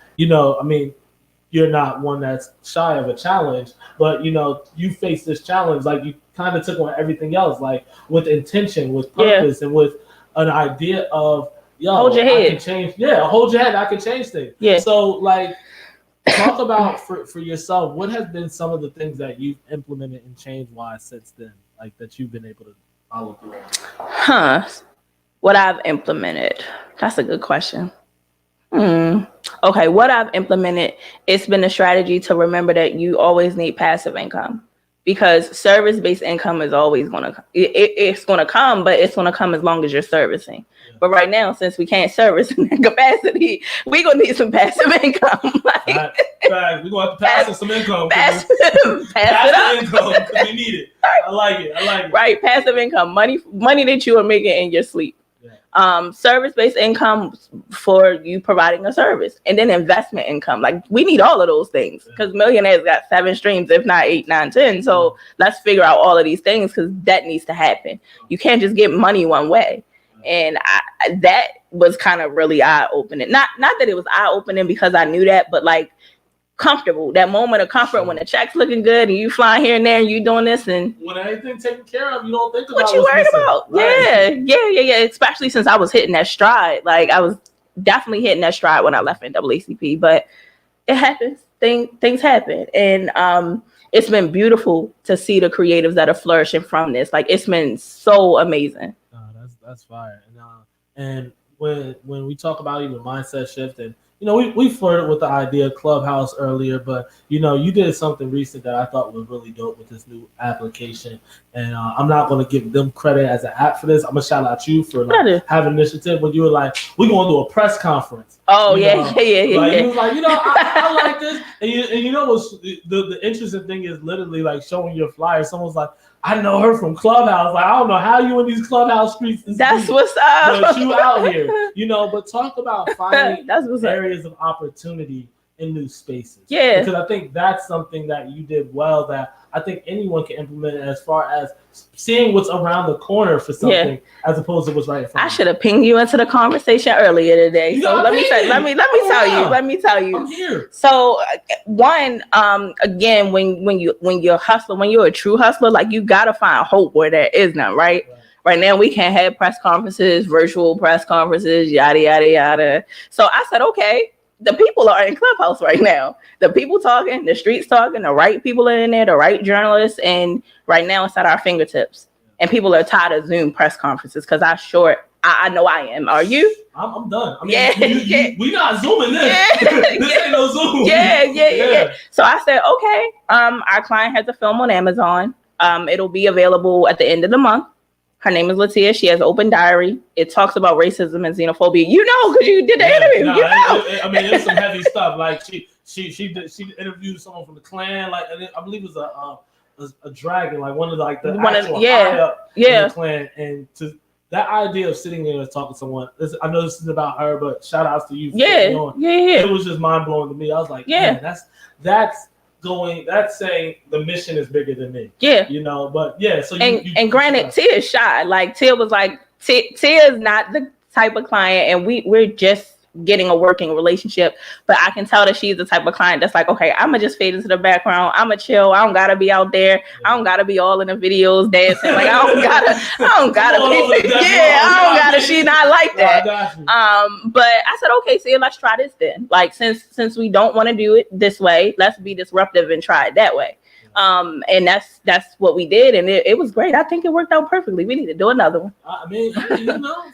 S6: you're not one that's shy of a challenge, but you face this challenge like you kind of took on everything else, like with intention, with purpose, and with an idea of
S4: hold your head.
S6: I can change. Yeah, hold your head. I can change things. Yeah. So like, talk about for yourself. What has been some of the things that you've implemented and changed wise since then, like that you've been able to follow through?
S4: What I've implemented. That's a good question. Okay, what I've implemented, it's been a strategy to remember that you always need passive income because service-based income is always going to, it's going to come, but it's going to come as long as you're servicing. Yeah. But right now, since we can't service in that capacity, we're going to need some passive income.
S6: We're going to have to pass some income.
S4: Pass it
S6: income because we need it. I like it.
S4: Right, passive income, money that you are making in your sleep. service-based income for you providing a service, and then investment income. Like, we need all of those things because millionaires got 7 streams, if not 8, 9, 10. So let's figure out all of these things because that needs to happen. You can't just get money one way. And that was kind of really eye-opening. Not that it was eye-opening because I knew that, but like comfortable. That moment of comfort when the check's looking good and you flying here and there and you doing this, and
S6: when everything's taken care of, you don't think about
S4: what you worried about. Right. Yeah. Especially since I was hitting that stride. Like, I was definitely hitting that stride when I left NAACP. But it happens. Things happen, and it's been beautiful to see the creatives that are flourishing from this. Like, it's been so amazing.
S6: That's fire. And when we talk about even mindset shift, and we flirted with the idea of Clubhouse earlier, but you did something recent that I thought was really dope with this new application. And I'm not going to give them credit as an app for this. I'm gonna shout out you for having initiative when you were like, we're going to do a press conference.
S4: Oh, yeah.
S6: Like, you was like, I like this. And what's the interesting thing is literally like showing your flyer. Someone's like, I know her from Clubhouse. Like, I don't know how you in these Clubhouse streets.
S4: That's what's up.
S6: But you out here, but talk about finding areas of opportunity in new spaces.
S4: Yeah.
S6: Because I think that's something that you did well that I think anyone can implement as far as seeing what's around the corner for something as opposed to what's right in front of you.
S4: I should have pinged you into the conversation earlier today. So let me tell you.
S6: I'm here.
S4: So one, again, when you're a hustler, when you're a true hustler, like, you gotta find hope where there is none, right? Right now we can't have press conferences, virtual press conferences, yada yada yada. So I said, okay. The people are in Clubhouse right now. The people talking, the streets talking, the right people are in there, the right journalists, and right now it's at our fingertips. And people are tired of Zoom press conferences because I know I am. Are you?
S6: I'm done. I mean, we not Zooming this. This ain't no Zoom.
S4: Yeah. So I said, okay. Our client has a film on Amazon. It'll be available at the end of the month. Her name is Latia. She has Open Diary. It talks about racism and xenophobia. because you did the interview.
S6: It's some heavy stuff. Like she interviewed someone from the Klan. Like, I believe it was a dragon. Like one of the Klan. And to that idea of sitting there and talking to someone. I know this is about her, but shout outs to you. It was just mind blowing to me. I was like, man, that's saying the mission is bigger than me. So
S4: and granted, Tia is shy. Like, Tia was like, Tia is not the type of client, and we're just getting a working relationship, but I can tell that she's the type of client that's like, okay, I'm gonna just fade into the background. I'm gonna chill. I don't gotta be out there. I don't gotta be all in the videos dancing. Like, I don't gotta. She's not like that. But I said, okay, see, let's try this then. Like, since we don't want to do it this way, let's be disruptive and try it that way. And that's what we did, and it was great. I think it worked out perfectly. We need to do another one.
S6: I mean,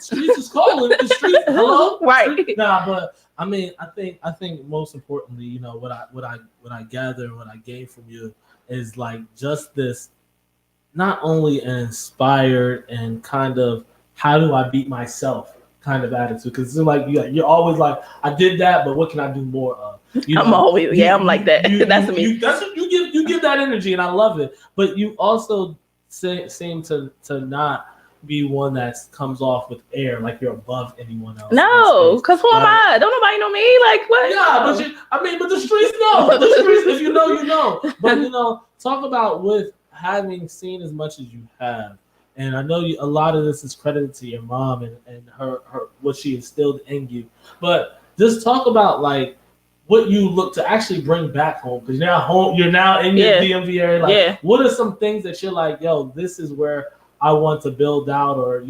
S6: streets is calling. The streets, hello,
S4: right?
S6: But I mean, I think most importantly, what I gather and what I gain from you is like just this, not only an inspired and kind of how do I beat myself kind of attitude, because it's like you're always like, I did that, but what can I do more of?
S4: I'm always I'm like that. That's me.
S6: That's what you give that energy, and I love it. But you also seem to not be one that comes off with air like you're above anyone else.
S4: No, because who am I? Don't nobody know me. Like, what?
S6: Yeah, but the streets know. The streets, if you know, you know. But talk about with having seen as much as you have. And I know a lot of this is credited to your mom and her what she instilled in you. But just talk about like what you look to actually bring back home, because you're now home. You're now in your DMV area. Like, what are some things that you're like, yo, this is where I want to build out, or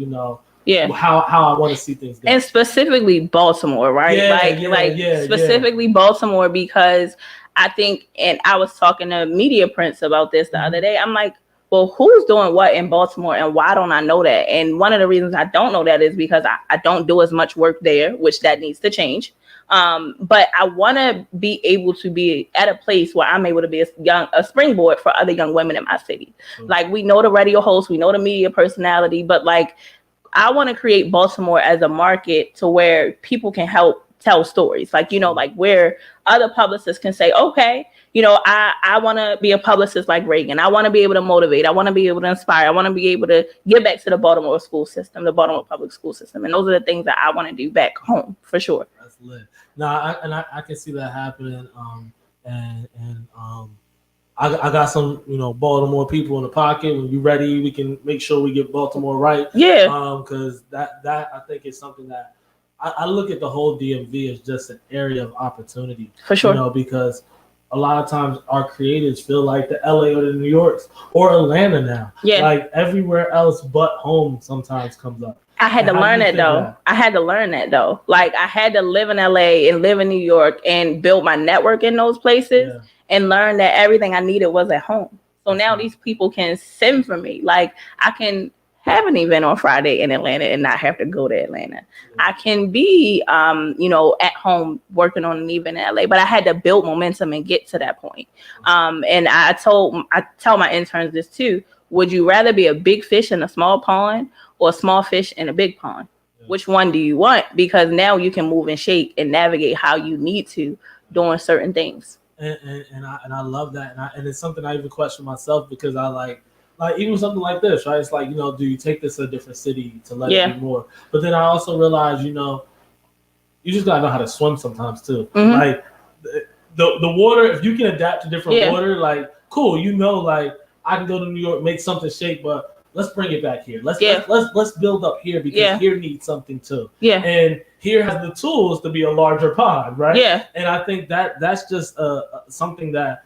S6: how I want to see things go.
S4: And specifically Baltimore, right? Specifically Baltimore, because I think, and I was talking to Media Prince about this the other day. I'm like, well, who's doing what in Baltimore, and why don't I know that? And one of the reasons I don't know that is because I don't do as much work there, which that needs to change. But I want to be able to be at a place where I'm able to be a springboard for other young women in my city. Mm-hmm. Like, we know the radio host, we know the media personality, but like, I want to create Baltimore as a market to where people can help tell stories, like, you know, like where other publicists can say, okay, you know, I want to be a publicist like Regan. I want to be able to motivate. I want to be able to inspire. I want to be able to give back to the Baltimore school system, the Baltimore public school system. And those are the things that I want to do back home for sure.
S6: That's lit. No, I can see that happening. I got some, you know, Baltimore people in the pocket. When you're ready, we can make sure we get Baltimore right.
S4: Yeah.
S6: Because that I think is something that I look at the whole DMV as just an area of opportunity.
S4: For sure.
S6: You know, because a lot of times our creators feel like the LA or the New Yorks or Atlanta now.
S4: Yeah.
S6: Like everywhere else but home sometimes comes up.
S4: I had to learn that though. I had to learn that though. Like I had to live in LA and live in New York and build my network in those places and learn that everything I needed was at home. So now these people can send for me. Like I can have an event on Friday in Atlanta and not have to go to Atlanta. I can be, you know, at home working on an event in LA, but I had to build momentum and get to that point. And I tell my interns this too. Would you rather be a big fish in a small pond or a small fish in a big pond? Which one do you want? Because now you can move and shake and navigate how you need to doing certain things.
S6: And I love that. And it's something I even question myself because I like even something like this, right? It's like, you know, do you take this to a different city to let it be more? But then I also realize, you know, you just gotta know how to swim sometimes too. Like the water, if you can adapt to different water, like cool, you know, like I can go to New York, make something shake, but let's bring it back here. Let's build up here because here needs something too. And here has the tools to be a larger pond, right? And I think that's just something that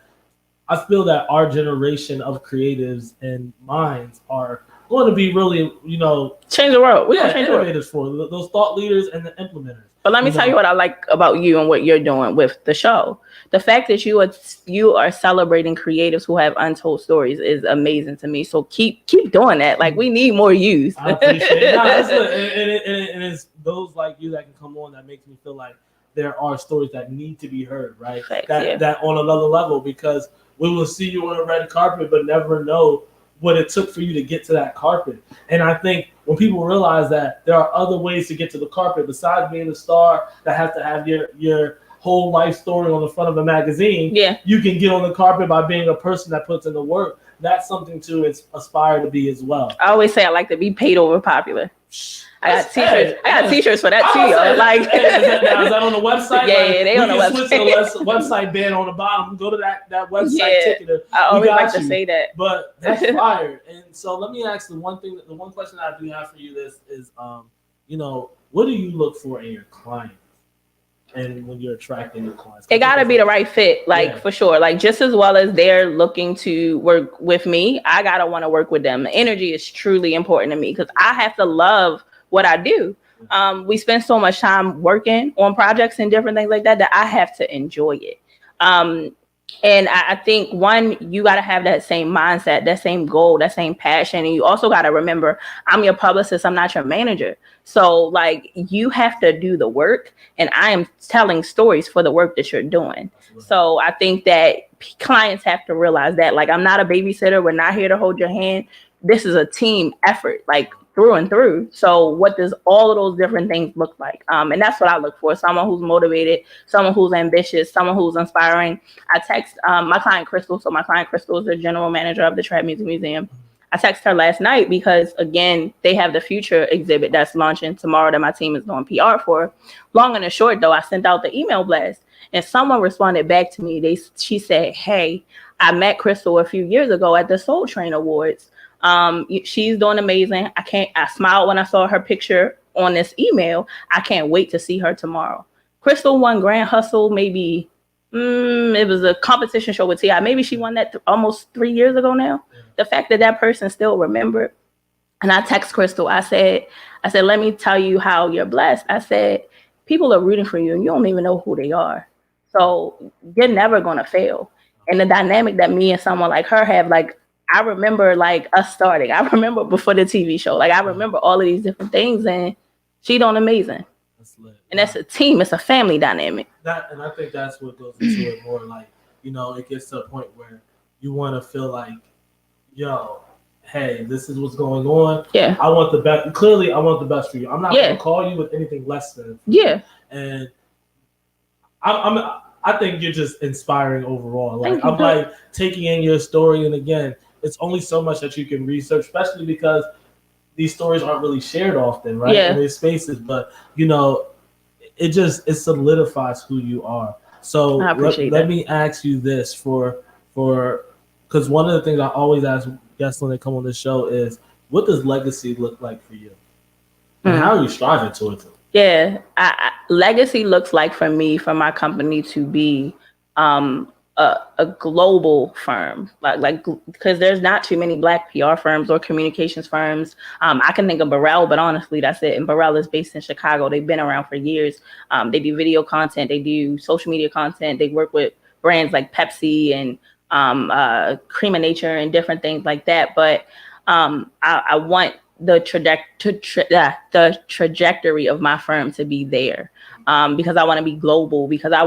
S6: I feel that our generation of creatives and minds are going to be really, you know, change the world. We're change innovators for those thought leaders and the implementers.
S4: But let me tell you what I like about you and what you're doing with the show. The fact that you are celebrating creatives who have untold stories is amazing to me. So keep doing that. Like we need more yous.
S6: I appreciate it. And it's those like you that can come on that makes me feel like there are stories that need to be heard, right? That on another level, because we will see you on a red carpet, but never know what it took for you to get to that carpet. And I think when people realize that there are other ways to get to the carpet besides being the star that has to have your whole life story on the front of a magazine, you can get on the carpet by being a person that puts in the work. That's something to aspire to be as well.
S4: I always say I like to be paid over popular. I got t-shirts. I got t-shirts for that too. Like,
S6: is that on the website?
S4: Yeah, they on the website.
S6: Switch to the website band on the bottom. Go to that website ticketer.
S4: I always like to say that.
S6: But that's fire. And so let me ask the one question I do have for you is you know, what do you look for in your clients? And when you're attracting your clients,
S4: it got to be the right fit, like for sure. Like just as well as they're looking to work with me, I got to want to work with them. Energy is truly important to me because I have to love what I do. We spend so much time working on projects and different things like that I have to enjoy it. And I think you got to have that same mindset, that same goal, that same passion. And you also got to remember, I'm your publicist. I'm not your manager. So like you have to do the work and I am telling stories for the work that you're doing. Right. So I think that clients have to realize that, like, I'm not a babysitter. We're not here to hold your hand. This is a team effort, like through and through. So what does all of those different things look like? And that's what I look for. Someone who's motivated, someone who's ambitious, someone who's inspiring. I text my client, Crystal. So my client, Crystal, is the general manager of the Trap Music Museum. I texted her last night because, again, they have the Future exhibit that's launching tomorrow that my team is doing PR for. Long and short, though, I sent out the email blast and someone responded back to me. She said, hey, I met Crystal a few years ago at the Soul Train Awards. She's doing amazing. I smiled when I saw her picture on this email. I can't wait to see her tomorrow. Crystal won Grand Hustle maybe it was a competition show with T.I. Maybe she won that almost 3 years ago now. The fact that person still remembered. And I text Crystal. I said, let me tell you how you're blessed. I said, people are rooting for you and you don't even know who they are. So you're never going to fail. And the dynamic that me and someone like her have, like, I remember like us starting. I remember before the TV show. Like I remember all of these different things and she doing amazing. That's lit. And that's a team. It's a family dynamic.
S6: And I think that's what goes into it more. Like, you know, it gets to a point where you want to feel like, yo, hey, this is what's going on.
S4: Yeah.
S6: I want the best. Clearly, I want the best for you. I'm not going to call you with anything less than.
S4: Yeah.
S6: And I think you're just inspiring overall. Like I'm like taking in your story, and again, it's only so much that you can research, especially because these stories aren't really shared often, right? In these spaces, but you know, it solidifies who you are. So let me ask you this for because one of the things I always ask guests when they come on the show is, what does legacy look like for you? And how are you striving towards it?
S4: Yeah, legacy looks like for me, for my company to be a global firm, like because there's not too many Black PR firms or communications firms. I can think of Burrell, but honestly, that's it. And Burrell is based in Chicago. They've been around for years. They do video content. They do social media content. They work with brands like Pepsi and Cream of Nature and different things like that. But I want the trajectory of my firm to be there, because I want to be global, because I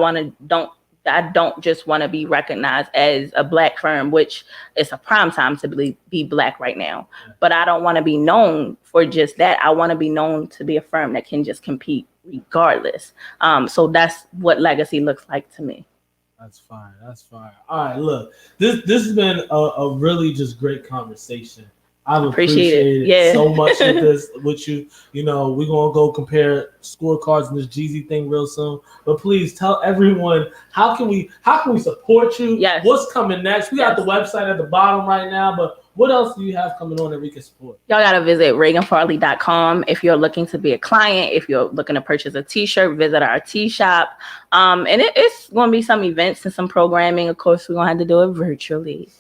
S4: don't just want to be recognized as a Black firm, which is a prime time to be Black right now. But I don't want to be known for just that. I want to be known to be a firm that can just compete regardless. So that's what legacy looks like to me.
S6: That's fine. All right, look, this has been a really just great conversation. I've appreciated so much of this with you. You know, we're gonna go compare scorecards in this Jeezy thing real soon. But please tell everyone, how can we support you?
S4: Yes.
S6: What's coming next? We got the website at the bottom right now, but what else do you have coming on that we can support?
S4: Y'all gotta visit ReganFarley.com if you're looking to be a client. If you're looking to purchase a t-shirt, visit our t-shop. And it's gonna be some events and some programming. Of course, we're gonna have to do it virtually,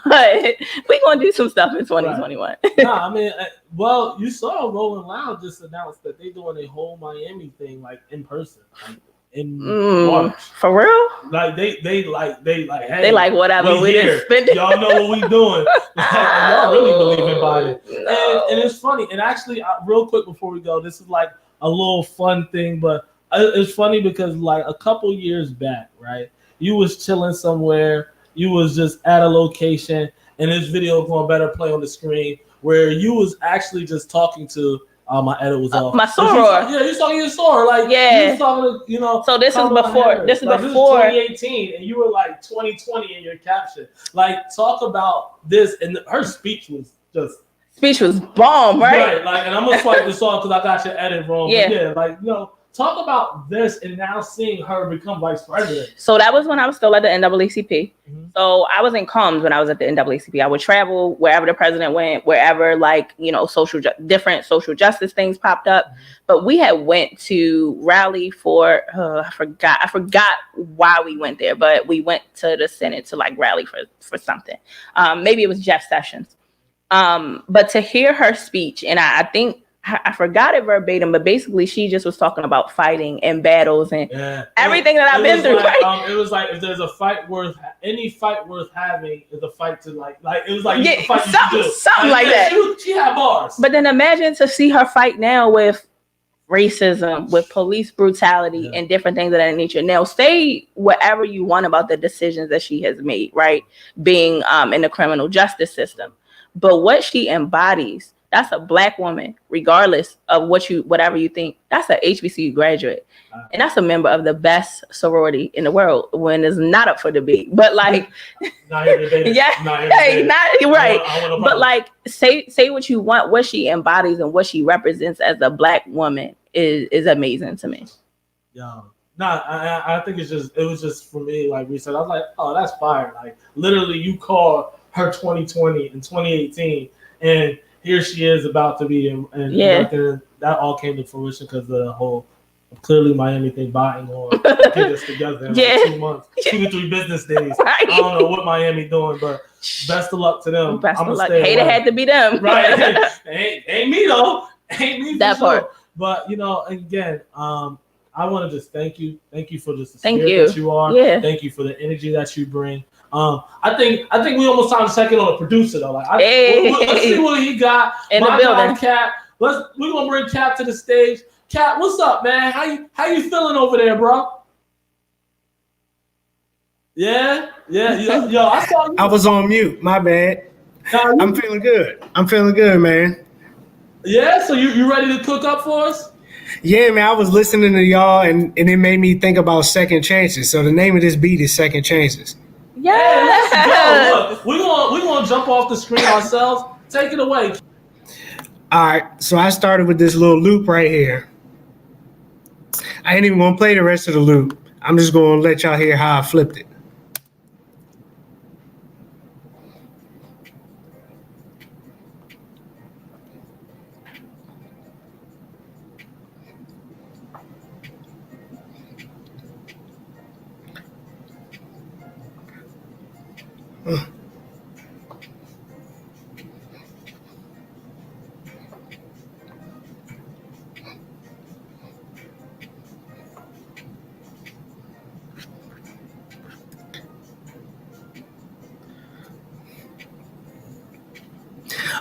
S4: but we're gonna do some stuff in 2021.
S6: Right. Nah, I mean, well, you saw Rolling Loud just announced that they're doing a whole Miami thing, like in person. Like, in March.
S4: For real?
S6: Like they like hey,
S4: they like whatever we didn't spend it.
S6: Y'all know what we doing. Y'all really believe in Biden. And it's funny. And actually, real quick before we go, this is like a little fun thing, but it's funny because like a couple years back, right? You was chilling somewhere, you was just at a location, and this video is going to better play on the screen where you was actually just talking to. My edit was off.
S4: My soror.
S6: Yeah, you talking your soror. Like, you was talking to, you know.
S4: So this is before. This is before.
S6: This is 2018, and you were like 2020 in your caption. Like, talk about this, and her speech was just.
S4: Speech was bomb, right?
S6: Right. Like, and I'm gonna swipe this off because I got your edit wrong.
S4: Yeah.
S6: But yeah. Like, you know, talk about this, and now seeing her become vice president.
S4: So that was when I was still at the NAACP. Mm-hmm. So I was in comms when I was at the NAACP. I would travel wherever the president went, wherever like, you know, different social justice things popped up. Mm-hmm. But we had went to rally for, I forgot why we went there, but we went to the Senate to like rally for something. Maybe it was Jeff Sessions. But to hear her speech, and I think, I forgot it verbatim, but basically she just was talking about fighting and battles and everything that I've been through.
S6: Like,
S4: right?
S6: It was like, if there's a fight any fight worth having is a fight to like it was like
S4: something like that.
S6: She had bars.
S4: But then imagine to see her fight now with racism, with police brutality and different things of that nature. Now, say whatever you want about the decisions that she has made, right? Being in the criminal justice system, but what she embodies. That's a Black woman, regardless of whatever you think. That's a HBCU graduate. And that's a member of the best sorority in the world when it's not up for debate. But like,
S6: not here today.
S4: But like, say what you want, what she embodies and what she represents as a Black woman is amazing to me.
S6: Yeah. I think it was just for me, like we said, I was like, oh, that's fire. Like literally you called her 2020 and 2018 and here she is about to be, and that all came to fruition because the whole clearly Miami thing biting on get us together in like 2 months, 2 to 3 business days. Right. I don't know what Miami doing, but best of luck to them.
S4: Best of luck. Hater had to be them.
S6: Right. ain't me though. Ain't me.
S4: That part.
S6: Sure. But you know, again, I want to just thank you. Thank you for just the spirit that you are.
S4: Yeah.
S6: Thank you for the energy that you bring. I think we almost time to check in on the producer though. Like, let's see what he got
S4: in the building.
S6: Cap. We're gonna bring Cap to the stage. Cap, what's up, man? How you feeling over there, bro? Yeah. Yo, I saw you.
S5: I was on mute. My bad. I'm feeling good. Man.
S6: Yeah. So you ready to cook up for us?
S5: Yeah, man, I was listening to y'all, and it made me think about second chances. So the name of this beat is Second Chances.
S4: Yeah,
S6: let's go. Look, we're gonna jump off the screen ourselves. Take it away.
S5: All right, so I started with this little loop right here. I ain't even gonna play the rest of the loop. I'm just gonna let y'all hear how I flipped it.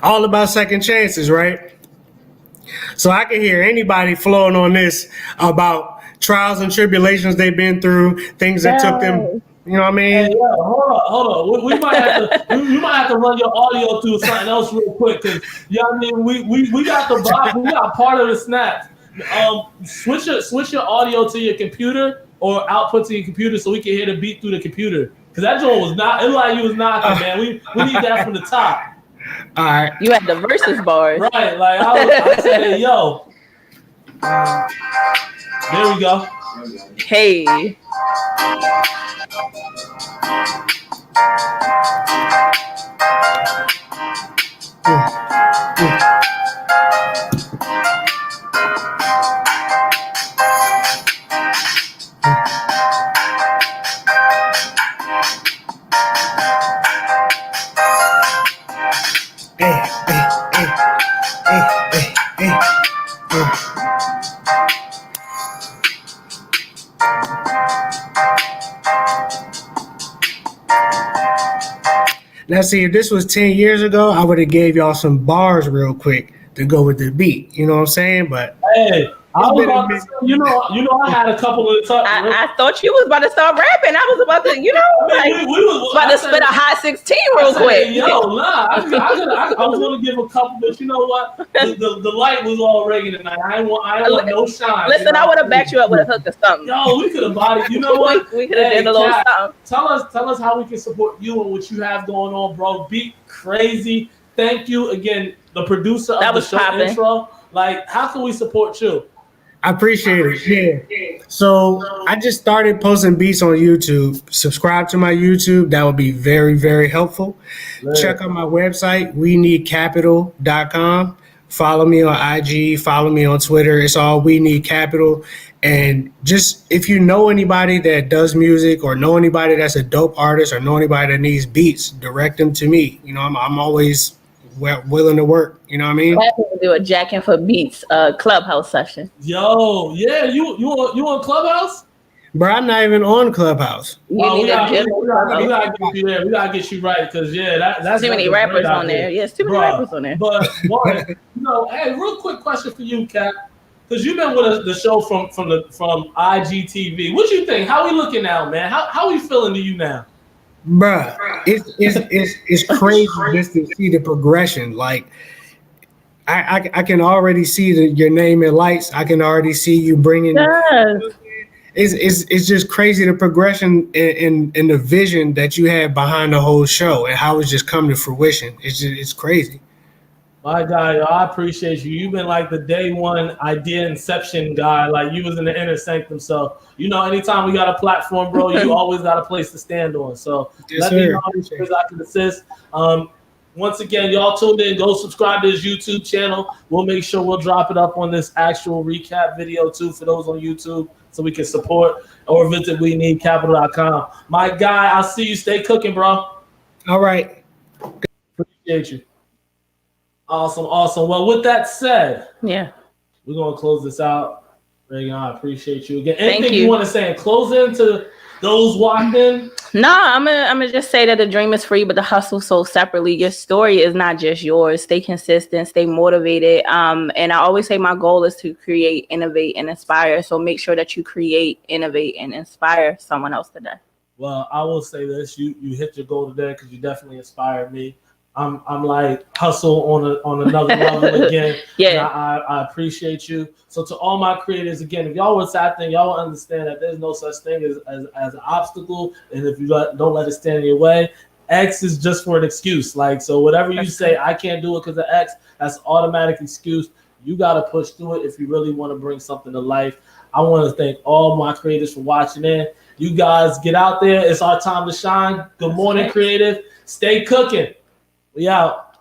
S5: All about second chances, right? So I can hear anybody flowing on this about trials and tribulations they've been through, things that took them, you know what I mean?
S6: Hey, yo, hold on. We might have to you might have to run your audio through something else real quick, because you know what I mean, we got we got part of the snaps. Switch your audio to your computer or output to your computer so we can hear the beat through the computer. Because that joint was not, it looked like you was knocking, man. We need that from the top.
S5: All right.
S4: You had the versus bars.
S6: Right, like I said, hey, yo. There we go.
S4: Hey.
S5: Now, see, if this was 10 years ago, I would have gave y'all some bars real quick to go with the beat. You know what I'm saying? But
S6: hey, I was about to say, you know, I had a couple of times.
S4: I thought you was about to start rapping. I was about to, you know, about to spit a high 16 real quick.
S6: Yo, nah, I was going to give a couple, but you know what? The light was all Regan tonight. I didn't want no shine.
S4: Listen, you know? I would have backed you up with a hook or something.
S6: Yo, we could have bought it. You know what?
S4: we could have did a little something.
S6: Tell us how we can support you and what you have going on, bro. Beat crazy. Thank you again, the producer of the show intro. Like, how can we support you?
S5: I appreciate it. Yeah. So I just started posting beats on YouTube. Subscribe to my YouTube. That would be very, very helpful. Man. Check out my website, weneedcapital.com. Follow me on IG. Follow me on Twitter. It's all We Need Capital. And just if you know anybody that does music or know anybody that's a dope artist or know anybody that needs beats, direct them to me. You know, I'm always willing to work. You know what I mean?
S4: I have to do a Jacking for Beats Clubhouse session.
S6: Yo, yeah, you on Clubhouse?
S5: Bro, I'm not even on Clubhouse.
S6: We gotta get you there. We gotta get you right, because that's
S4: too many rappers on there. Yes, too many rappers on there.
S6: But one, hey, real quick question for you, Cap, because you've been with the show from IGTV. What you think? How we looking now, man? How we feeling to you now?
S5: Bruh, it's crazy just to see the progression. Like, I can already see your name in lights. I can already see you bringing.
S4: Yes.
S5: It's just crazy the progression in the vision that you had behind the whole show and how it's just come to fruition. It's crazy.
S6: My guy, I appreciate you. You've been like the day one idea inception guy. Like, you was in the inner sanctum. So, anytime we got a platform, bro, you always got a place to stand on. So let me know because I can assist. Once again, y'all tuned in. Go subscribe to his YouTube channel. We'll make sure we'll drop it up on this actual recap video too for those on YouTube so we can support, or visit weneedcapital.com. My guy, I'll see you. Stay cooking, bro.
S5: All right.
S6: Appreciate you. Awesome. Well, with that said,
S4: we're
S6: gonna close this out. Regan, I appreciate you again. Anything you want to say in closing to those watching?
S4: No, I'm gonna just say that the dream is free, but the hustle sold separately. Your story is not just yours. Stay consistent, stay motivated. And I always say my goal is to create, innovate, and inspire. So make sure that you create, innovate, and inspire someone else today.
S6: Well, I will say this: you hit your goal today because you definitely inspired me. I'm like hustle on another level again.
S4: Yeah,
S6: I appreciate you. So to all my creators, again, if y'all was acting, y'all will understand that there's no such thing as an obstacle, and if you don't let it stand in your way, X is just for an excuse. Like, so whatever you say, I can't do it because of X, that's an automatic excuse. You got to push through it if you really want to bring something to life. I want to thank all my creators for watching in. You guys get out there. It's our time to shine. Good morning, creative. Stay cooking. We out.